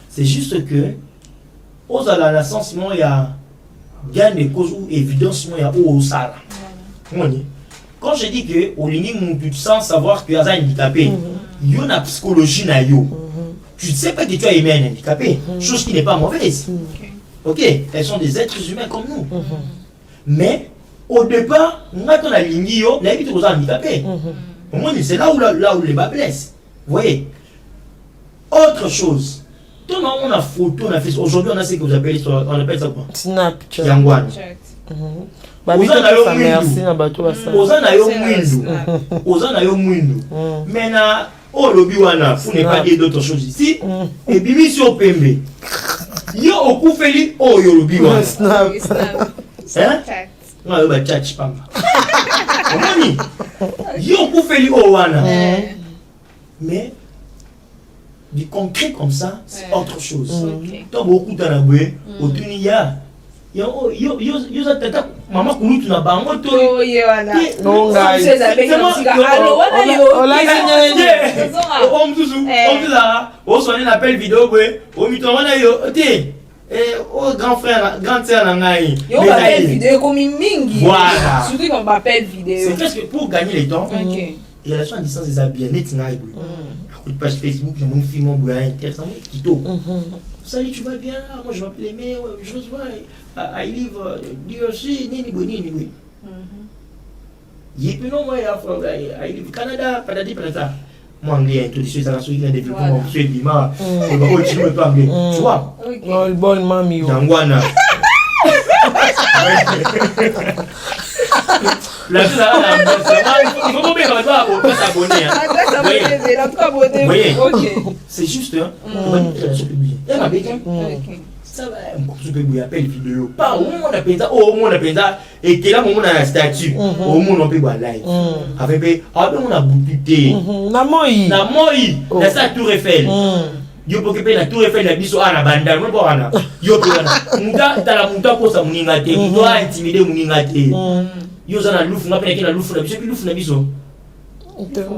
C'est juste que, aux à la naissance, il y a bien des causes ou évidence, il y a au sala. Quand je dis que, au limite, sans savoir que tu es handicapé, il y a une psychologie. Tu ne sais pas que tu as aimé un handicapé, chose qui n'est pas mauvaise. Ok, elles sont des êtres humains comme nous. Mais au départ, on a la ligne, on a évité aux handicapés. C'est là où les bas blessent. Vous voyez? Autre chose. On a photo, on a fait. Aujourd'hui, on a ce que vous appelez, on appelle ça quoi? Snapchat. Yangwan. Maintenant, oh lobby wana, vous n'avez pas dit d'autres choses ici. Et puis mis sur Pembe. Yo okufeli oh yo lobby wana. Hein? Non, yo ba chat pamba. Omoni. Yo okufeli oh wana. Mais du concret comme ça, c'est autre chose. Donc beaucoup dans la bouée, au Tunia. Yo tata maman kulutu na bango to non ga on sonne l'appel vidéo au mitomana yo au grand frère grande sœur nangai yo appel vidéo comme mingi voilà surtout qu'on appelle vidéo c'est parce que pour gagner le temps il y a la chose à distance des bien net ngai page Facebook j'ai mon film mon intéressant kito. Salut, tu vas bien? Moi je m'appelle Aimé, je vois, I live DRC, nini. Yépi non, moi, I live Canada, patati patata. Moi anglais, tout de suite, ça va soutenir des développements, je suis bima, et bah, tu me parles anglais, tu vois? Oh, le bon mami, Dangwana. La chose là, il faut pas s'abonner. Vous voyez, c'est juste, on va dire que la chose publique. Il y a ma béquille. Ça va, on peut appeler vidéo. Pas au monde on appelle ça, au monde on appelle ça, et que là, on a un statut, au monde on peut voir live. Avec, on a bouté. Na moi, la ça Tour Eiffel. Yo peux que la Tour Eiffel la biso ana banda, non pas ana. Yo peux ana. Muta tala muta ko sa muninga te, muta intimider muninga te. Yo zana lufu ngapena kena lufu na biso puis lufu na biso.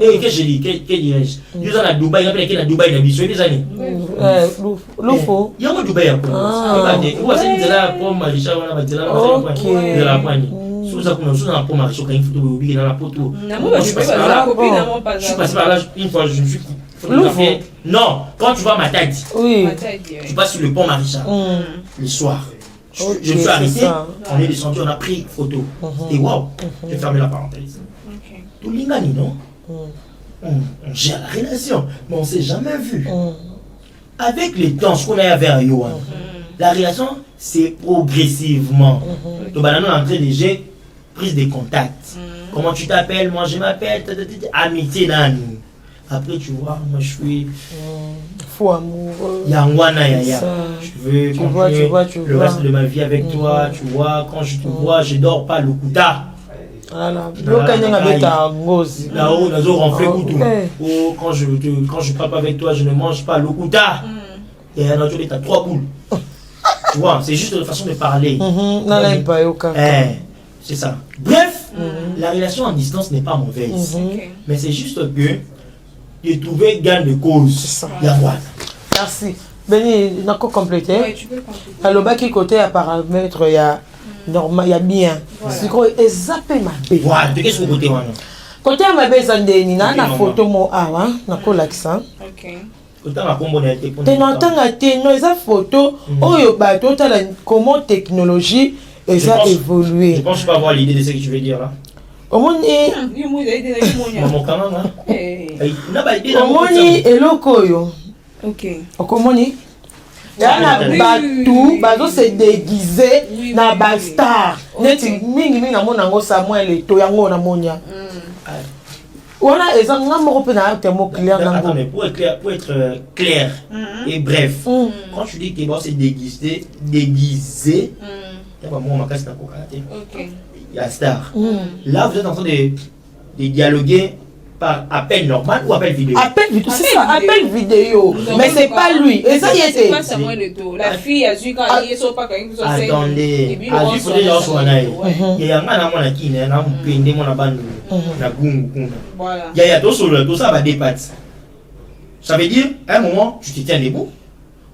Et que je dis, que dirais-je? Yo zana Dubaï ngapena kena Dubaï na biso, bizani. Lufu. Yo mo Dubaï hapo. Ou asini zela pour marisha wana batela na la kwani. Souza kuna souza pour marisha quand il faut oublier dans la poto. Je suis passé par là une fois, je me suis photographié. Non, quand tu vois ma tête, tu passes sur le pont Marisha le soir. Je me suis arrêté, on est descendu, on a pris une photo. Et waouh, j'ai fermé la parenthèse. Tout l'ingani, non? On gère la relation, mais on ne s'est jamais vu. Avec le temps, ce qu'on a avec Yohan, la relation, c'est progressivement. Donc, on est en train de gérer prise de contact. Comment tu t'appelles? Moi, je m'appelle. Amitié dans nous. Après, tu vois, moi, je suis fou amoureux. Yangwana yaya. Je veux continuer le reste de ma vie avec toi. Tu vois, quand je te vois, je dors pas le kuta. Voilà. Là-haut, quand je frappe avec toi, je ne mange pas le kuta. Et un autre, tu as 3 boules. Tu vois, c'est juste une façon de parler. C'est ça. Bref, la relation en distance n'est pas mauvaise. Mais c'est juste que de trouver gain de cause. Merci. Benny, on a complété. Oui, tu peux compléter. Alors, qui côté à paramètre, il y a normal, il y a bien. C'est quoi? Et zappé ma belle. Voilà, de qu'est-ce que côté on a? Côté à ma belle, Zandeni, na photo mo awa, na ko l'accent. Ok. Côté ma combo na été. T'es n'entends à tes no esa photo. Oh yo bateau, t'as la comment technologie et ça évolué. Je pense pas avoir l'idée de ce que tu veux dire là. Omoni eloko yo. Ok. Okomoni yana batu bazo se déguiser na ba star. Neti mingi na mona ngo Samuel Eto'o yango na monia. Voilà, et ça m'a repris un terme clair. Attends, mais pour être clair et bref, quand tu dis que c'est déguisé, Ok. Il y a Star. Là, vous êtes en train de dialoguer par appel normal ou appel vidéo? Appel vidéo, c'est ça, appel vidéo. Mais c'est pas lui. Et ça, il était. C'est pas Samuel Eto'o. La fille a vu quand il est pas quand il attendez. A vu pour les gens sur la naïe. Il y a un man à mon qui n'est pas un pende mon abandon. Na gungu. Voilà. Il y a tout sur tout ça va dépasser. Ça veut dire, à un moment, tu te tiens debout.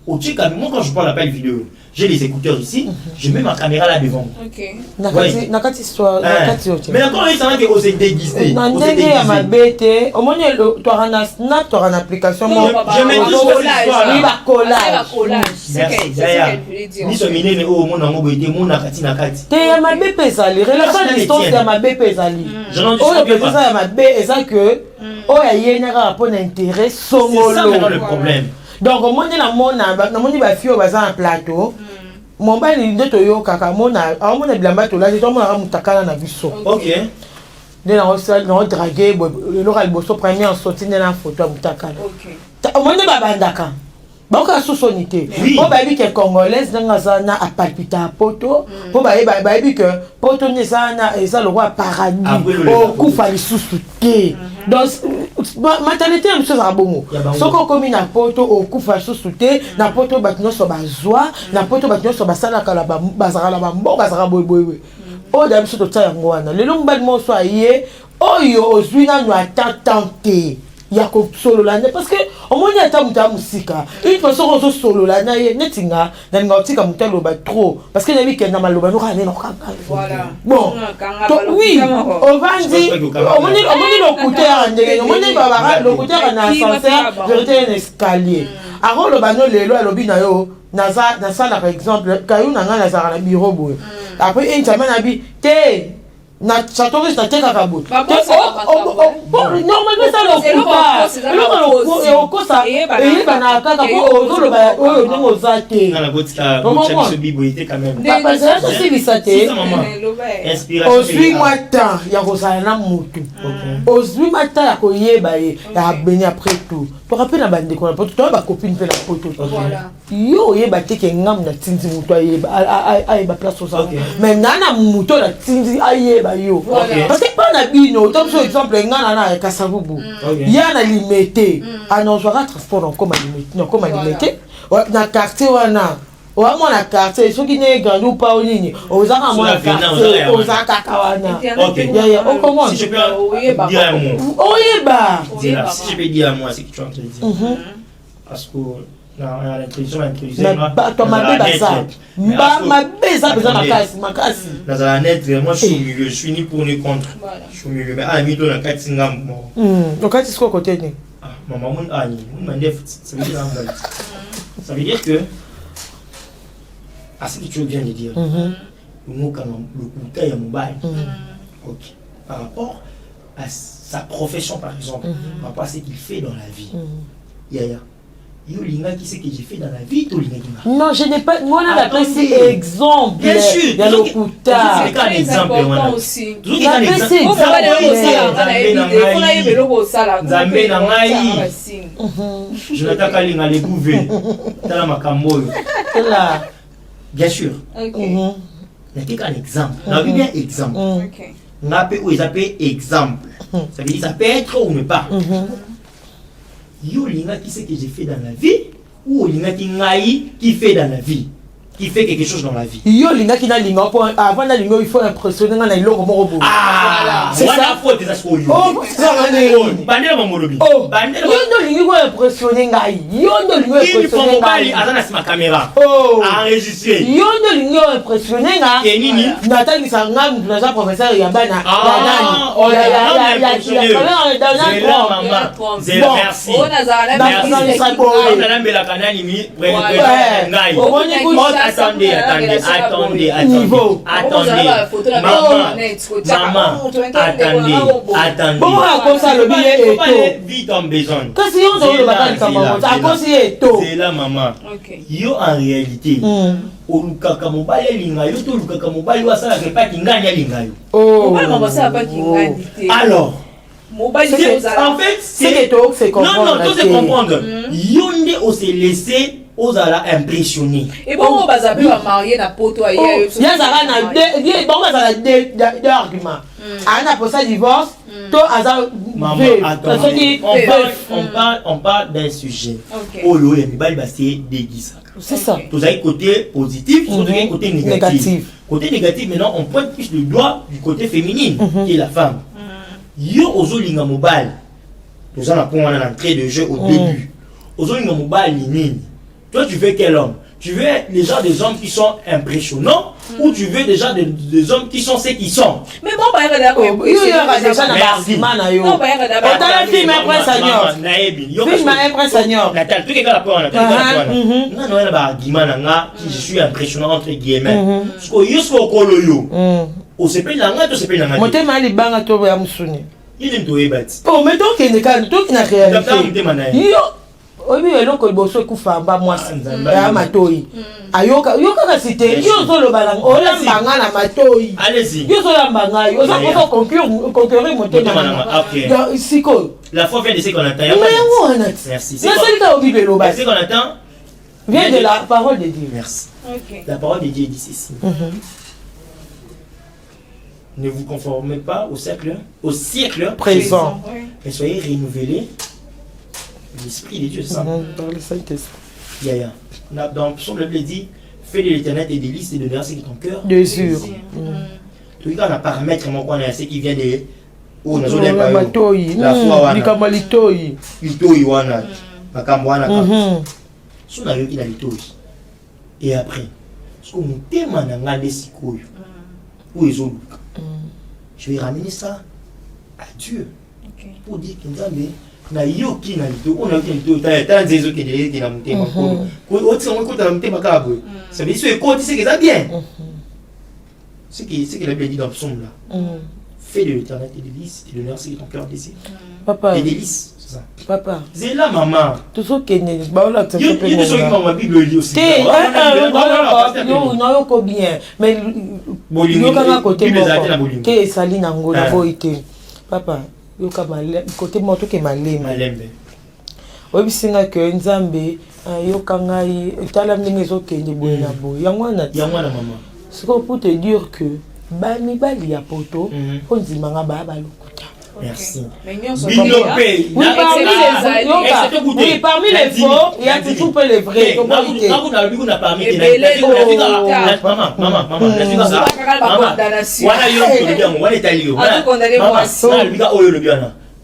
Au truc, à moi, quand je prends l'appel vidéo, j'ai les écouteurs ici, je mets ma caméra là devant. Ok. Nakati histoire, nakati autre. Mais encore, il s'en que c'est déguisé. Nandenge ya mabete, au moins tu auras un snap, tu auras une application. Je mets tout sur l'histoire là. Oui, ba collage. C'est qu'elle voulait dire. Ni ce minene au mon amour était mon nakati nakati. Te ya mabe pesali, relation distance ya mabe pesali. Oh le pesali ya mabe, et ça que oh ya yenya ka pour intérêt songolo. C'est ça maintenant le problème. Donc au moins na moni ba fio baza en plateau. Mon bain il de toyo kaka mona, a mona bilamba to la to mona mutakana na biso. OK. De la hostel no draguer le local bosso premier en sortie na photo mutakana. OK. Au moins ba bandaka. Ba ka sosonité. Po ba bi que congolaise nga za na a palpiter poto, po ba bi que poto ni za na eza le roi paradis. O kufa lisusu te. Donc maternité am chose à bongo. Soko komi na poto o kufa lisusu te, na poto batino so bazwa, na poto batino so basala kala bazara la mboka zara boy. O da biso to tsa yango wana. Le long bad mo so aye, oyo ozwina no attenté. Ya ko solo la parce que au moins ya ta muta musika une façon on solo la na ye netinga na ngotika muta lo ba trop parce que nabi kena maloba no kana no kanga voilà bon oui on va dire au moins le côté andele au moins ba le côté na ascenseur vérité un escalier alors le bano lelo alobi na yo na ça par exemple kayu na nga na za na bureau boy après une semaine abi te na chatoris na teka kabut normalement ça le okosa et bana kaka ko ozoloba oyo ndenge ozate na botika botika ce biboité quand même papa ça c'est bisate inspiration ozwi mwata ya kozala na mutu ozwi mwata ya koyeba ye ya beni après tout to rappelle na bande ko na poto to ba copine pe na poto yo yeba teke ngam na tinzi mutu ayeba ayeba place osa mais nana mutu na tinzi ayeba yo parce que pas na bino comme par exemple ngana na kasavubu ya na limité anozwaka transport en limité na quartier wana wa mona quartier soki ne gandu pa onini ozaka mona quartier ozaka kawana ya on comment si je peux dire un mot oyeba si je peux dire un mot c'est que tu as entendu dire parce que na l'introduction toi ma makasi dans la net moi je suis au milieu je suis ni pour ni contre je suis au milieu mais à mi to na katinga mo donc quand tu es côté ni maman mon ani mon def ça veut dire que à ce que tu viens de dire le mot quand le couteau ya mobile OK par rapport à sa profession par exemple par rapport à ce qu'il fait dans la vie yaya yo linga qui c'est que j'ai fait dans la vie tout linga non je n'ai pas moi on a apprécié exemple bien sûr dans le couteau c'est un exemple aussi tout est un exemple Nzambe na ngai je n'attends pas linga les gouver tala makambo là bien sûr n'est qu'un exemple on bien exemple on peut ils appellent exemple ça veut dire ça peut être ou ne pas yo linga qui c'est que j'ai fait dans la vie ou linga qui ngai qui fait dans la vie qui fait quelque chose dans la vie yo linga qui na linga pour avant na linga il faut impressionner na iloko moko bo c'est ça faut des asko yo ça va ne bandela mamolobi bandela yo no linga ko impressionner ngai yo no linga impressionner ngai azana sima caméra enregistrer yo no linga impressionner nga et nini natali sanga mplaza professeur ya bana attendez. Vite en besoin. C'est là, maman. Yo, en réalité, olukaka mobali linga yo to olukaka mobali wasala pas kinganya linga yo. Mobali mabasa pas kinganya. Alors, mobali en fait, c'est comprendre. Non, tout c'est comprendre. Yonde on s'est laissé aux ala impressionné. Et bon, on va s'appeler à marier na poto ailleurs. Il y a ça na deux arguments. Ana pour ça divorce, toi azar on parle d'un sujet. Oh yo et mibali ba c'est déguisa. C'est ça. Tous avez côté positif, tous avez côté négatif. Côté négatif maintenant on pointe plus le doigt du côté féminin qui est la femme. Yo ozolinga mobile. Nous allons prendre l'entrée de jeu au début. Ozolinga mobile nini. Toi, tu veux quel homme? Tu veux déjà des hommes qui sont impressionnants ou tu veux déjà des hommes qui sont ceux qui sont? Mais bon, bah, il y a déjà un argument. Non, bah, il y a un film après Seigneur. Film après Seigneur. Nathalie, tu es là pour non, non, il y a un argument qui je suis impressionnant entre guillemets. Parce que yo so koloyo. O se pe langa to se pe langa. Moté mali banga to ya musuni. Il est toé bâti. Oh, mais donc il n'est qu'un tout qui n'a réalisé. Yo obi eloko liboso ekufamba mwasi ya matoi ayoka kasite yo zoloba nango olambanga na matoi yo zolambanga yo oza concurrir motema nanga siko la foi vient de ce qu'on entend. Merci. C'est ça obi beloba. Ce qu'on entend vient de la parole de Dieu. Merci. La parole de Dieu dit ceci. Ne vous conformez pas au siècle présent, mais soyez renouvelés. L'esprit de Dieu, c'est ça. Dans le Saint-Esprit. Dans Psaume, le Bible dit fais de l'éternel tes délices et de verser ton cœur. Désir. Tout le cas, on a paramètre qu'on a ce qui vient de. Oh, la foi, litoyi. Litoyi, wana. Makambwana. Si on a eu la litoyi. Et après, ce qu'on témoigne dans la sikoyo, où ils ont. Je vais ramener ça à Dieu. Pour dire qu'il y a na yoki na lito on a yoki lito ta nzezo ke de na mutema ko oti on ko ta mutema ka bo ça veut dire que c'est que ça bien c'est que la Bible dit dans le psaume là fais de l'éternel tes délices et de l'honneur c'est ton cœur désire papa tes délices c'est ça papa c'est là maman tout ce que ne ba la tu peux il faut que ma Bible lit aussi non non ko bien mais yo kanga côté ke sali na ngola boite papa yoka malem côté moto ke malembe obisinga ke nzambe yoka ngai tala ndenge ezokende boye na boye yango na mama siko pour te dire que mibali ya poto ondimanga balukuta. Merci. Oui, parmi les faux, il y a toujours peu les vrais.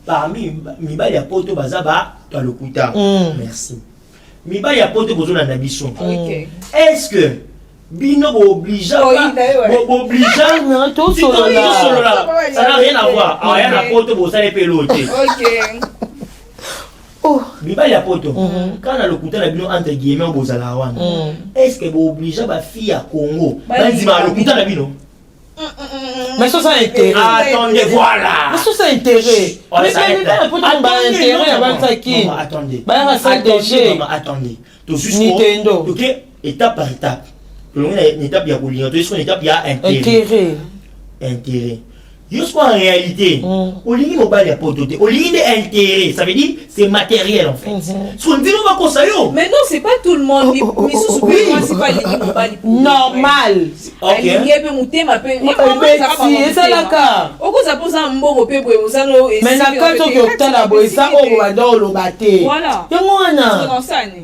Parmi mibali ya poto bazaba dans le kuta. Merci. Mibali ya poto bozo na nabiso. Est-ce que Bino obligeant mais tout ça n'a rien à voir. Rien à poto pour ça les peloter. Oh, Biba ya poto. Quand on a le couteau na bino entre guillemets au bozala wana. Est-ce que vous obligez ba fille à Congo? Banzima le couteau na bino. Mais ça intérêt. Attendez, voilà. Mais ça intérêt. Mais attendez. Attendez. Nintendo. OK, étape par étape. Une étape il y a bouillon, une étape il y a intérêt. Jusqu'en réalité, au ligne mobile, il y a pas d'autre. Au ligne d'intérêt, ça veut dire c'est matériel en fait. Ce qu'on dit, on va conseiller. Mais non, c'est pas tout le monde. Normal. C'est ça la cas. Mais la carte que tu as la boîte, ça on va dans le bâté. Voilà. Il y a moins.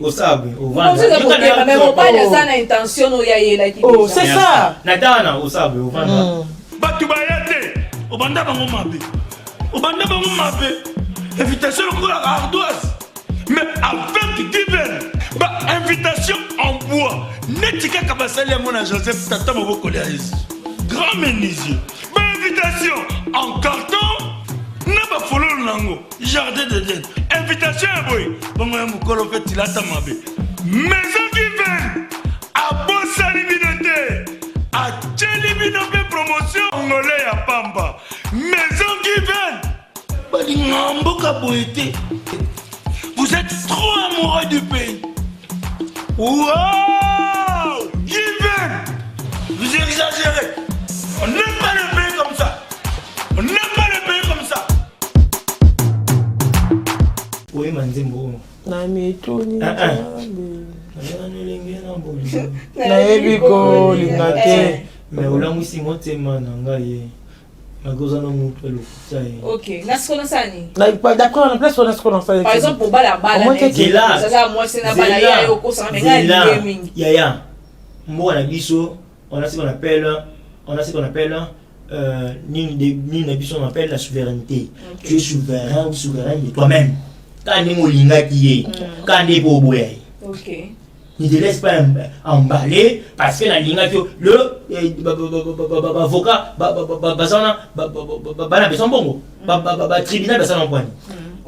Au sable. Mais on parle de ça l'intention. Oh, c'est ça. Natana au sable. Obanda bango mabe. Invitation au la ardoise. Mais avec divers, invitation en bois. Netika kabasali à mon Joseph Tata Moboko grand menuisier. Invitation en carton. N'a pas follow nango. Jardin de Dieu. Invitation à boy. Bango ya mukolo fait tilata mabe. Maison divers. À bossa libinoté. À Tchelibinope promotion Angolais à Pamba. Maison Given. Vous êtes trop amoureux du pays. Wow, Given. Vous exagérez. On n'aime pas le pays comme ça. On n'aime pas le pays comme ça. Oui, Manzimbo. nayebi kolinga te mais olangwisi motema na ngai nakoza na moto elokuta ye. Ok, nasikona sani d'accord na place nasikona fa par exemple pour bala ça moi c'est na bala ya yo ko ça mais ngai mingi yaya mboka na biso on a ce qu'on appelle ni na biso on appelle la souveraineté. Tu es souverain ou souverain de toi-même quand ni molinga qui est quand des boboye. Ok. Ne te laisse pas emballer parce que la ligne le avocat tribunal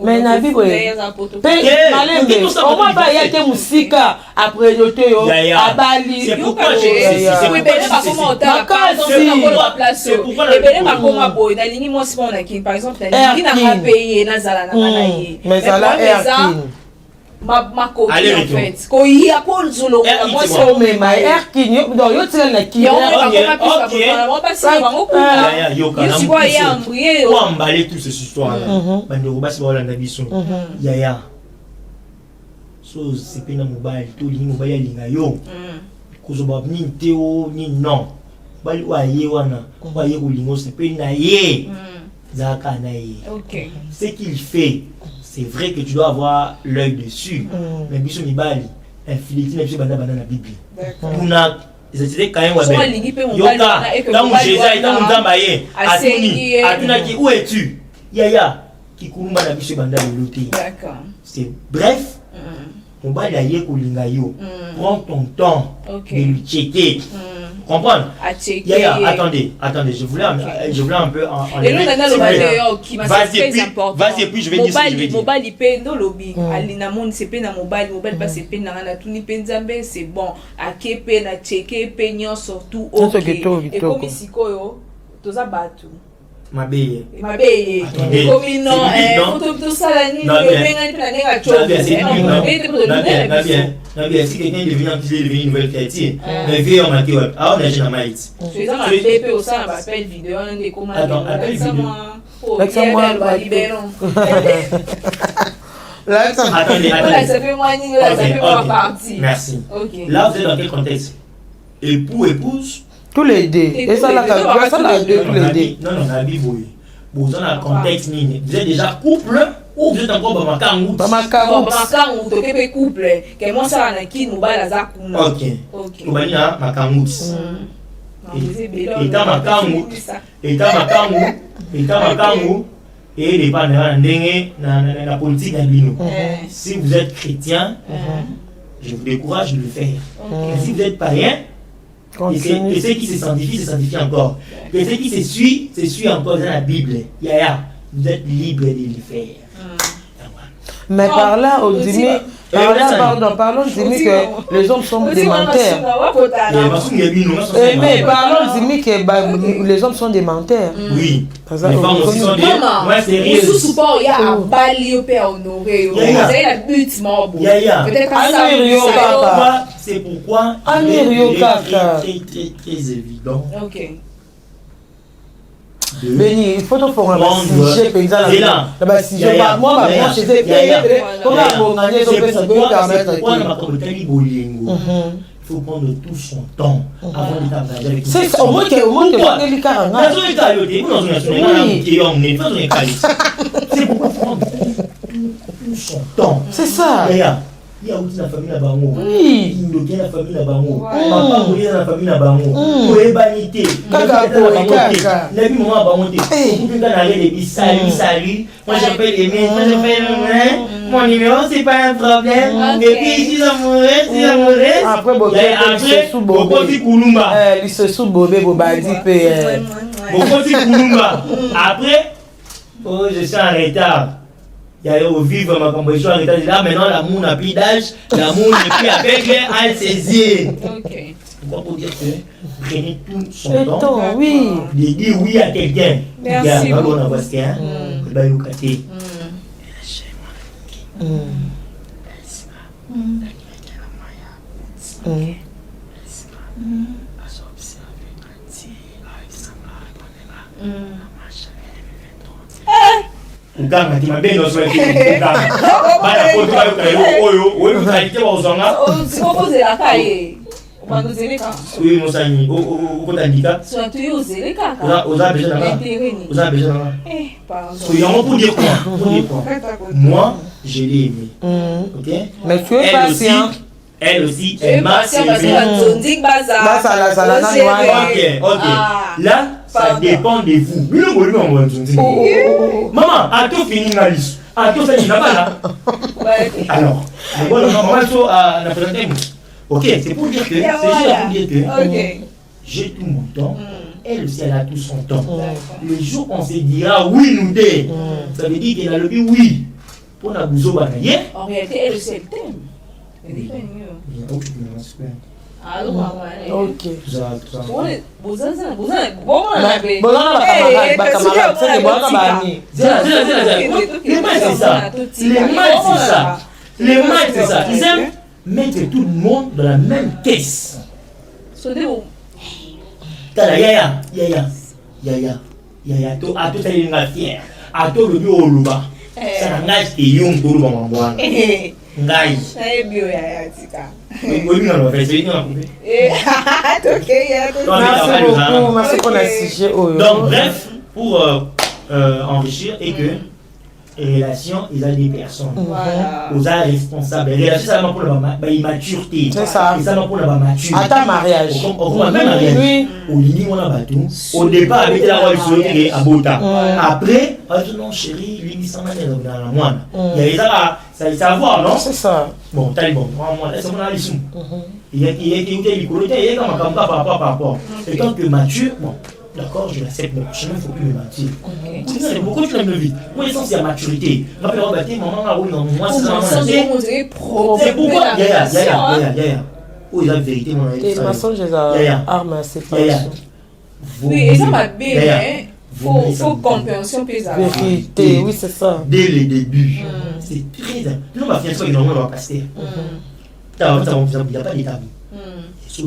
mais na bibo malembe on va pas y a que musika après yote yo abali c'est pourquoi ma copine en fait ko y a pour zolo moi c'est au même erkin yo tira na ki on emballer tout ces histoires bande robasi ba olanda biso yaya so c'est pena mobile to lingi mobile ya linga yo kuzoba ni teo ni non bali wa ye wana wa ye ko lingo c'est pena ye zaka na ye. OK, ce qu'il fait c'est vrai que tu dois avoir l'œil dessus mais biso mibali infidélité na biso banda na Bible kuna c'était quand même yoka dans Jésus dans ndamba ye atuna ki où es-tu yaya ki kurumba na biso banda loloté. D'accord, c'est bref mobali aye kolinga yo prends ton temps de lui checker. Comprendre? Yaya, attendez, je voulais un peu et nous on qui m'a très important. Vas-y, puis je vais dire ce que je vais dire. Mobile pendo lobby alina monde c'est pe na mobile pas c'est pe na tuni penzambe c'est bon akepe na checker pe nyon surtout OK et comme sikoyo toza batu mabeye comme non tout ça la nuit benga ni na nga chope bien si quelqu'un devient une nouvelle créative mais vieux on a dit ah on a jamais maït c'est ça ma bébé au ça va appel vidéo on est comment appel vidéo attendez ça fait moi ni ça fait moi partie. Merci. Là vous êtes dans quel contexte? Époux épouse tous les deux et ça là tous les deux non la Bible vous êtes dans un contexte nini vous êtes déjà couple ou vous êtes encore bamakangu to kepe couple que moi ça na ki mobala za kuna. OK tobani na makangu eta makangu et dépendant ndenge na politique na bino. Si vous êtes chrétien je vous décourage de le faire. Si vous êtes païen et ceux qui se sanctifient encore. Et ceux qui se suit encore dans la Bible. Yaya, vous êtes libre de le faire. Mais par là, on dit parlons que les hommes sont des menteurs. Mais parlons que les hommes sont des menteurs. Oui. Les femmes aussi sont des... Moi, c'est rien. Il y a un bali au père honoré. Il y a un but mort. Peut-être ça. C'est pourquoi il est très évident. OK. Béni, il faut faire un sujet paysan là. Moi, c'était comment organiser ça peut permettre. Il faut prendre tout son temps avant de t'engager avec. C'est ça, au moins que les cas. C'est pourquoi prendre tout son temps. C'est ça. Il y a aussi la famille là-bas. Il y a la famille là-bas. Papa mourir dans la famille là-bas. Pour ébanité. La vie maman là-bas. Pour quand aller des salut. Moi j'appelle Aimé. Mon numéro c'est pas un problème. Et puis si amoureux. Après Bokoti Kulumba. Il se sous Bobé Bobadi pe. Bokoti Kulumba. Après je suis en retard. Il y a au vivre ma composition en retard. Là maintenant l'amour n'a plus d'âge. L'amour n'est plus avec à saisir. OK. Pourquoi pour dire que prenez tout son temps. Oui. De dire oui à quelqu'un. Merci. On a voici hein. Ben nous cater. uganga ti mabe no so uganga bana ko to oyo oyo kalite wa uzanga sikokozela kaye obandozeleka oui mosani okotandika soit tu yozeleka oza besoin d'anga pardon so yango pour dire quoi moi je l'ai aimé ok mais tu es patient. Elle aussi, elle m'a servi. Ok. Là, ça dépend de vous. Maman, a tout fini la liste. A tout fini là. Alors, maman, ok, c'est pour dire que, j'ai tout mon temps. Elle aussi, elle a tout son temps. Le jour on se dira oui, nous deux, ça veut dire qu'elle a le dit oui. Pour la bouzo, en réalité, elle aussi, elle t'aime. Ok. Les maîtres, c'est ça. Ils aiment mettre tout le monde dans la même caisse. Yaya, tout ça il est fier. À tout le bureau, ça n'a pas été young pour le moment. Ngai. Donc bref, pour enrichir et que les relations, ils ont des personnes. Ils sont responsables. Les relations, c'est pour la immaturité. C'est ça. C'est pour la maturité. Attends mariage. Oui. Au départ, avec la rôle sur à Bota. Après, non chérie, lui il s'en va dans la moine. Il y a ça il savoir, non? C'est ça. Bon, t'as bon. Moi, c'est mon avis. Il y a comme par rapport. Et tant que mature, bon. D'accord, je l'accepte, mais il ne faut plus me mentir. C'est beaucoup de choses vite. Moi, l'essence, c'est la maturité. Rappelez-moi, maman, moi, c'est c'est pourquoi. Oh, il a la vérité, mon ami. Les mensonges, les armes à séparation. Oui, et ça m'a bien, mais faut compréhension pesante. Vérité, oui, c'est ça. Dès le début, c'est très. Non, ma fiancée, il va passer. Il n'y a pas d'état. Est-ce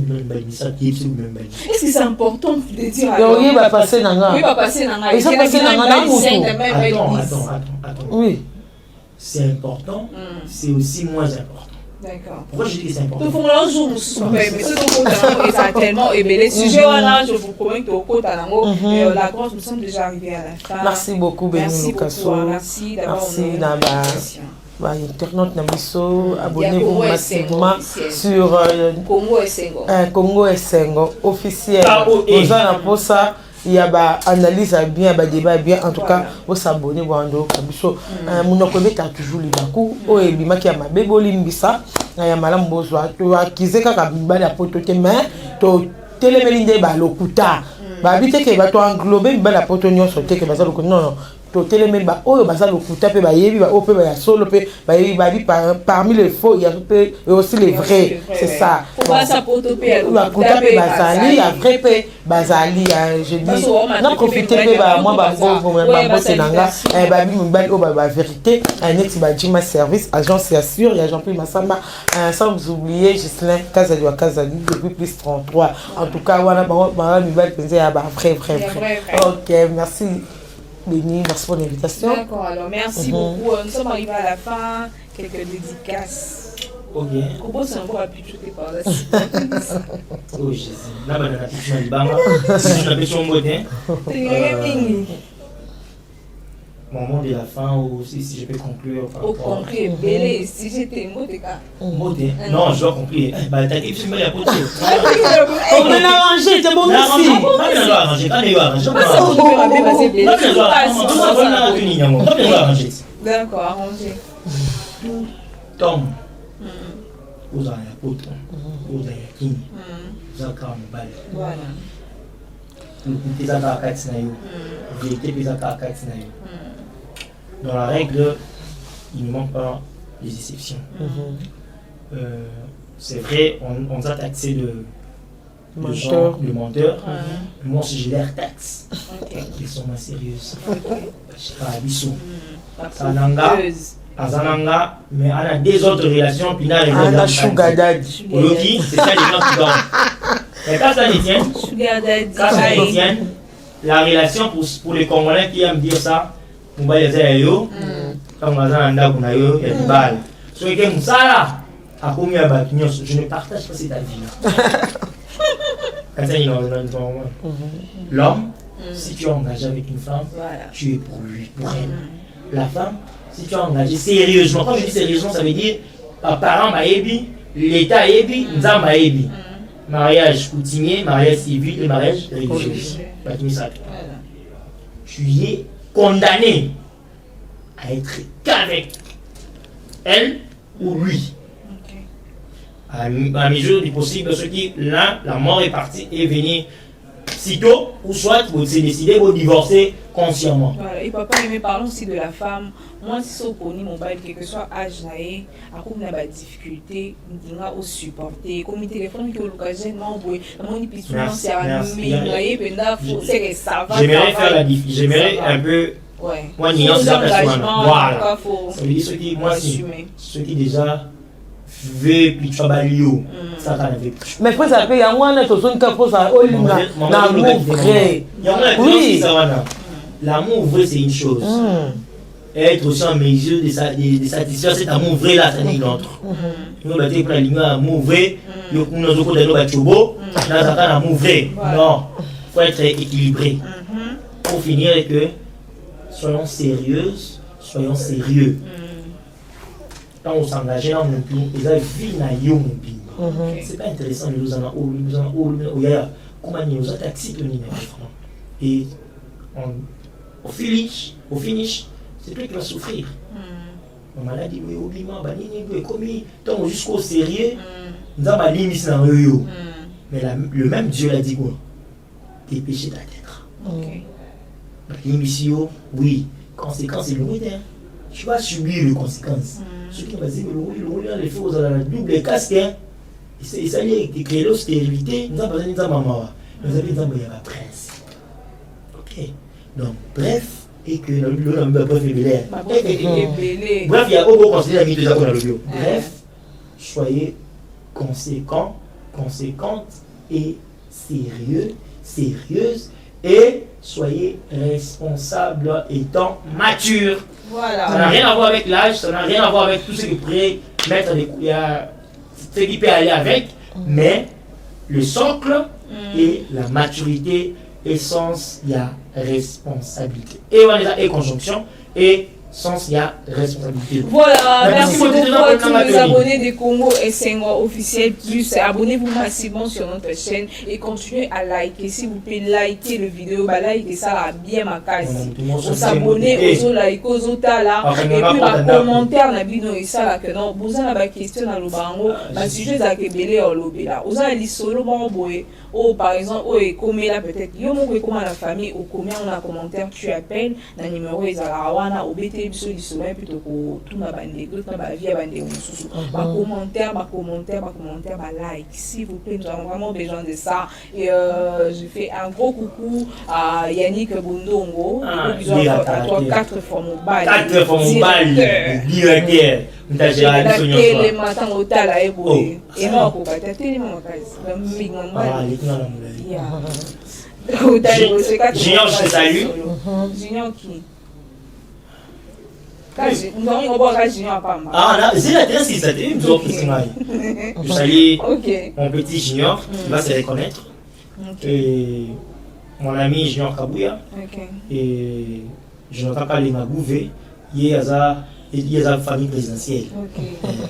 que c'est important de dire oui, il va passer dans la. Oui, il va passer dans la. Il va passer dans la. Attends. Oui. C'est important, c'est aussi moins important. D'accord. Pourquoi je dis que c'est important? Tout le monde mais ce que ça a tellement ébélé. Sujet, voilà, je vous promets que au côté à la grosse, nous sommes déjà arrivés à la fin. Merci beaucoup, Béni Lukaso. Merci d'avoir internaute Nabiso, abonnez-vous massivement sur Congo Essengo officiel. Vous en pour ça, il y a ba analyse bien, ba débat bien. En tout cas, vous s'abonnez Wando Kabiso. Mon okometa toujours libaku. O ebima ki ama beboli mbisa. Na ya malamu bozwa. To akizeka kabimba ya poto te mais to telemelinde ba lokuta. Ba bite ke ba to englober ba la poto nyonso te ke ba za lokuta. Non. To télémé ba oyo baza lokuta pe ba yebi ba ope ba ya solo pe ba yebi ba bi parmi les faux il y a pe aussi les vrais c'est ça ba sa poto pe lokuta pe bazali ya vrai pe bazali je dis na profiter pe ba moi ba bo ba botenanga ba bi mbali o ba vérité net ba jima service agence assure il y a Jean-Pierre Massamba sans vous oublier Gislain Kazali wa Kazali depuis plus 33 en tout cas wana ba mbali penser ya ba vrai OK merci Béni, merci pour l'invitation. D'accord, alors merci beaucoup. Nous sommes arrivés à la fin. Quelques dédicaces. Ok. Comment c'est encore appuyer par la Oh Jésus. Là, on a touché un banga. Si je l'avais sur mon modèle. Moment de la fin ou si je peux conclure. Au conclure, belé. Si j'étais modéka. Modé. Non, je dois conclure. Bah, t'as dit que tu m'as apporté. On va l'arranger, c'est bon aussi. On va l'arranger. D'accord, arrangé. Tout tombe. Vous avez un pote. Vous avez un king. Vous avez un bail. Voilà. Dans la règle, il ne manque pas les exceptions. C'est vrai, on nous a taxé de menteur. Moi, si j'ai l'air taxe, ils sont moins sérieuses. Azananga, mais on a des autres relations, puis on a sugar daddy. C'est ça les gens qui dorment. Mais quand ça les tient, la relation pour les Congolais qui aiment dire ça, mobali aza ya yo ntango aza na ndako na yo ya libala soki ke mosala akomi ya bato nyonso je ne partage pas cet avis l'homme si tu es engagé avec une femme tu es pour lui, pour elle. La femme si tu es engagé sérieusement, quand je dis sérieusement ça veut dire parents maébi, l'état maébi, nzamba maébi. Mariage coutumier, mariage civil et mariage religieux. Tu es condamné à être qu'avec elle ou lui. À mesure du possible, ceux qui, là, la mort est partie et venir sitôt, ou soit vous décidez de divorcer consciemment. Voilà, et papa, mais parlons aussi de la femme. Moi, si c'est connu mon bail, quel que soit âge, à cause de la difficulté, on a supporter. Comme le téléphone qui est l'occasion, j'aimerais faire la différence. J'aimerais un peu. Moi, nuance la personne. Voilà. Ça veut dire ceux qui, moi, ceux qui déjà veut puis tu vas lio. Ça va avec. Mais faut ça payer. Moi, on a tout son cas pour ça. Oh, l'amour vrai. Oui. L'amour vrai, c'est une chose. Être aussi en mesure de satisfaire cet amour vrai là, c'est une autre. Nous avons dit que l'amour vrai, nous avons dit que l'amour vrai. Non, il faut être équilibré. Pour finir, que soyons sérieuses, soyons sérieux. Quand on s'engage dans mon pays, ils ont vu na yo mon pays. C'est pas intéressant de nous en comment nous avons taxi le numéro. Et au finish, c'est toi qui vas souffrir. La maladie, oui, oublie-moi, banini, commis, tant jusqu'au sérieux, nous avons limite dans eux. Mais le même Dieu l'a dit quoi? Tes péchés d'être. L'émission, oui, conséquence c'est loin. Tu vas subir les conséquences. Ceux qui vont dire que les faux ont la double casque. Il s'agit de créer l'austérité. Nous avons besoin de maman. Nous avons besoin de la prince. Ok. Donc, bref, et que l'homme ne peut pas faire bref, il y a beaucoup considéré la mythe de la bio. Bref, soyez conséquents, conséquentes et sérieuses et soyez responsables étant matures. Voilà. Ça n'a rien à voir avec l'âge, ça n'a rien à voir avec tout ce qui pourrait mettre des couilles, ce qui peut aller avec, mais le socle et la maturité, essence, il y a responsabilité. Et on a et conjonction, et sens, il y a responsabilité. Voilà, merci beaucoup à tous les abonnés des Congo et Senghor officiel plus. Abonnez-vous massivement sur notre chaîne et continuez à liker. S'il vous plaît, likez le vidéo. Likez ça à bien ma case. On s'abonner aux likes, aux tala. Et puis, ma commentaire, na bino et ça là que non. Vous avez la question dans le bango. Ma sujet à kebele au lobby là. Vous avez l'isolo bon boy. Oh, par exemple, oh, et comme là peut-être. Yo mon comment la famille ou combien on a commentaire, tu appelles. Na numéro is à la wana au BT. Plutôt que tout ma bande, toute ma vie à bande commentaire, like, s'il vous plaît, nous avons vraiment besoin de ça. Et je fais un gros coucou à Yannick Bundongo, à toi 4 fois mobile. 4 fois mobile, directeur. Les matins au tala et boy. Et moi, pour pas t'atteler mon Junior, je te salue. Junior qui? Ah là, c'est la terrasse qui s'est nous autres. Je salue mon petit Junior qui va se reconnaître. Et mon ami Junior Kabouya. Et je n'entends pas les Magouvé. Il y a la famille présidentielle.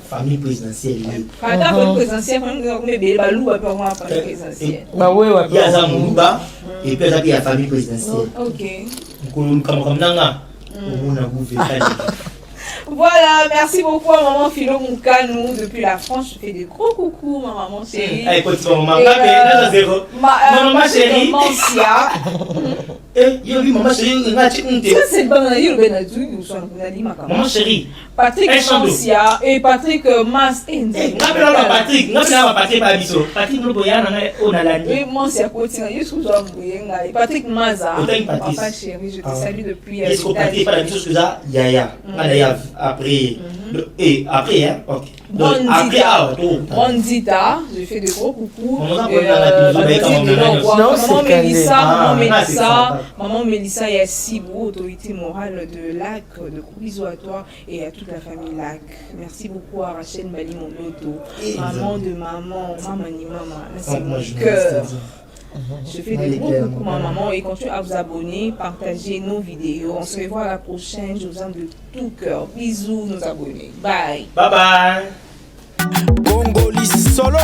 Famille présidentielle. Famille présidentielle, il y a la Moulouba et puis il y a la famille présidentielle. Voilà, merci beaucoup à maman Philo Moukanou depuis la France. Je fais des gros coucou, ma maman chérie. Maman chérie. Maman chérie. Patrick Mansia et Patrick Mas. Patrick Patrick Maza. Papa chérie, je te salue depuis. Est-ce que Patrick pas la même chose que ça? Yaya. Après. Et après, hein, ok. Donc, après, Brandita, je fais de gros coucou. Maman Mélissa et à Sibou, autorité morale de Lac, de gros bisous à toi et à toute la famille Lac. Merci beaucoup à Rachel Bali Mondoto, maman de maman, c'est mon cœur. Je fais des gros coucou ma maman et continuez à vous abonner, partager nos vidéos. On se revoit à la prochaine. Je vous aime de tout cœur. Bisous nos abonnés. Bye. Bye bye. Congolais solo.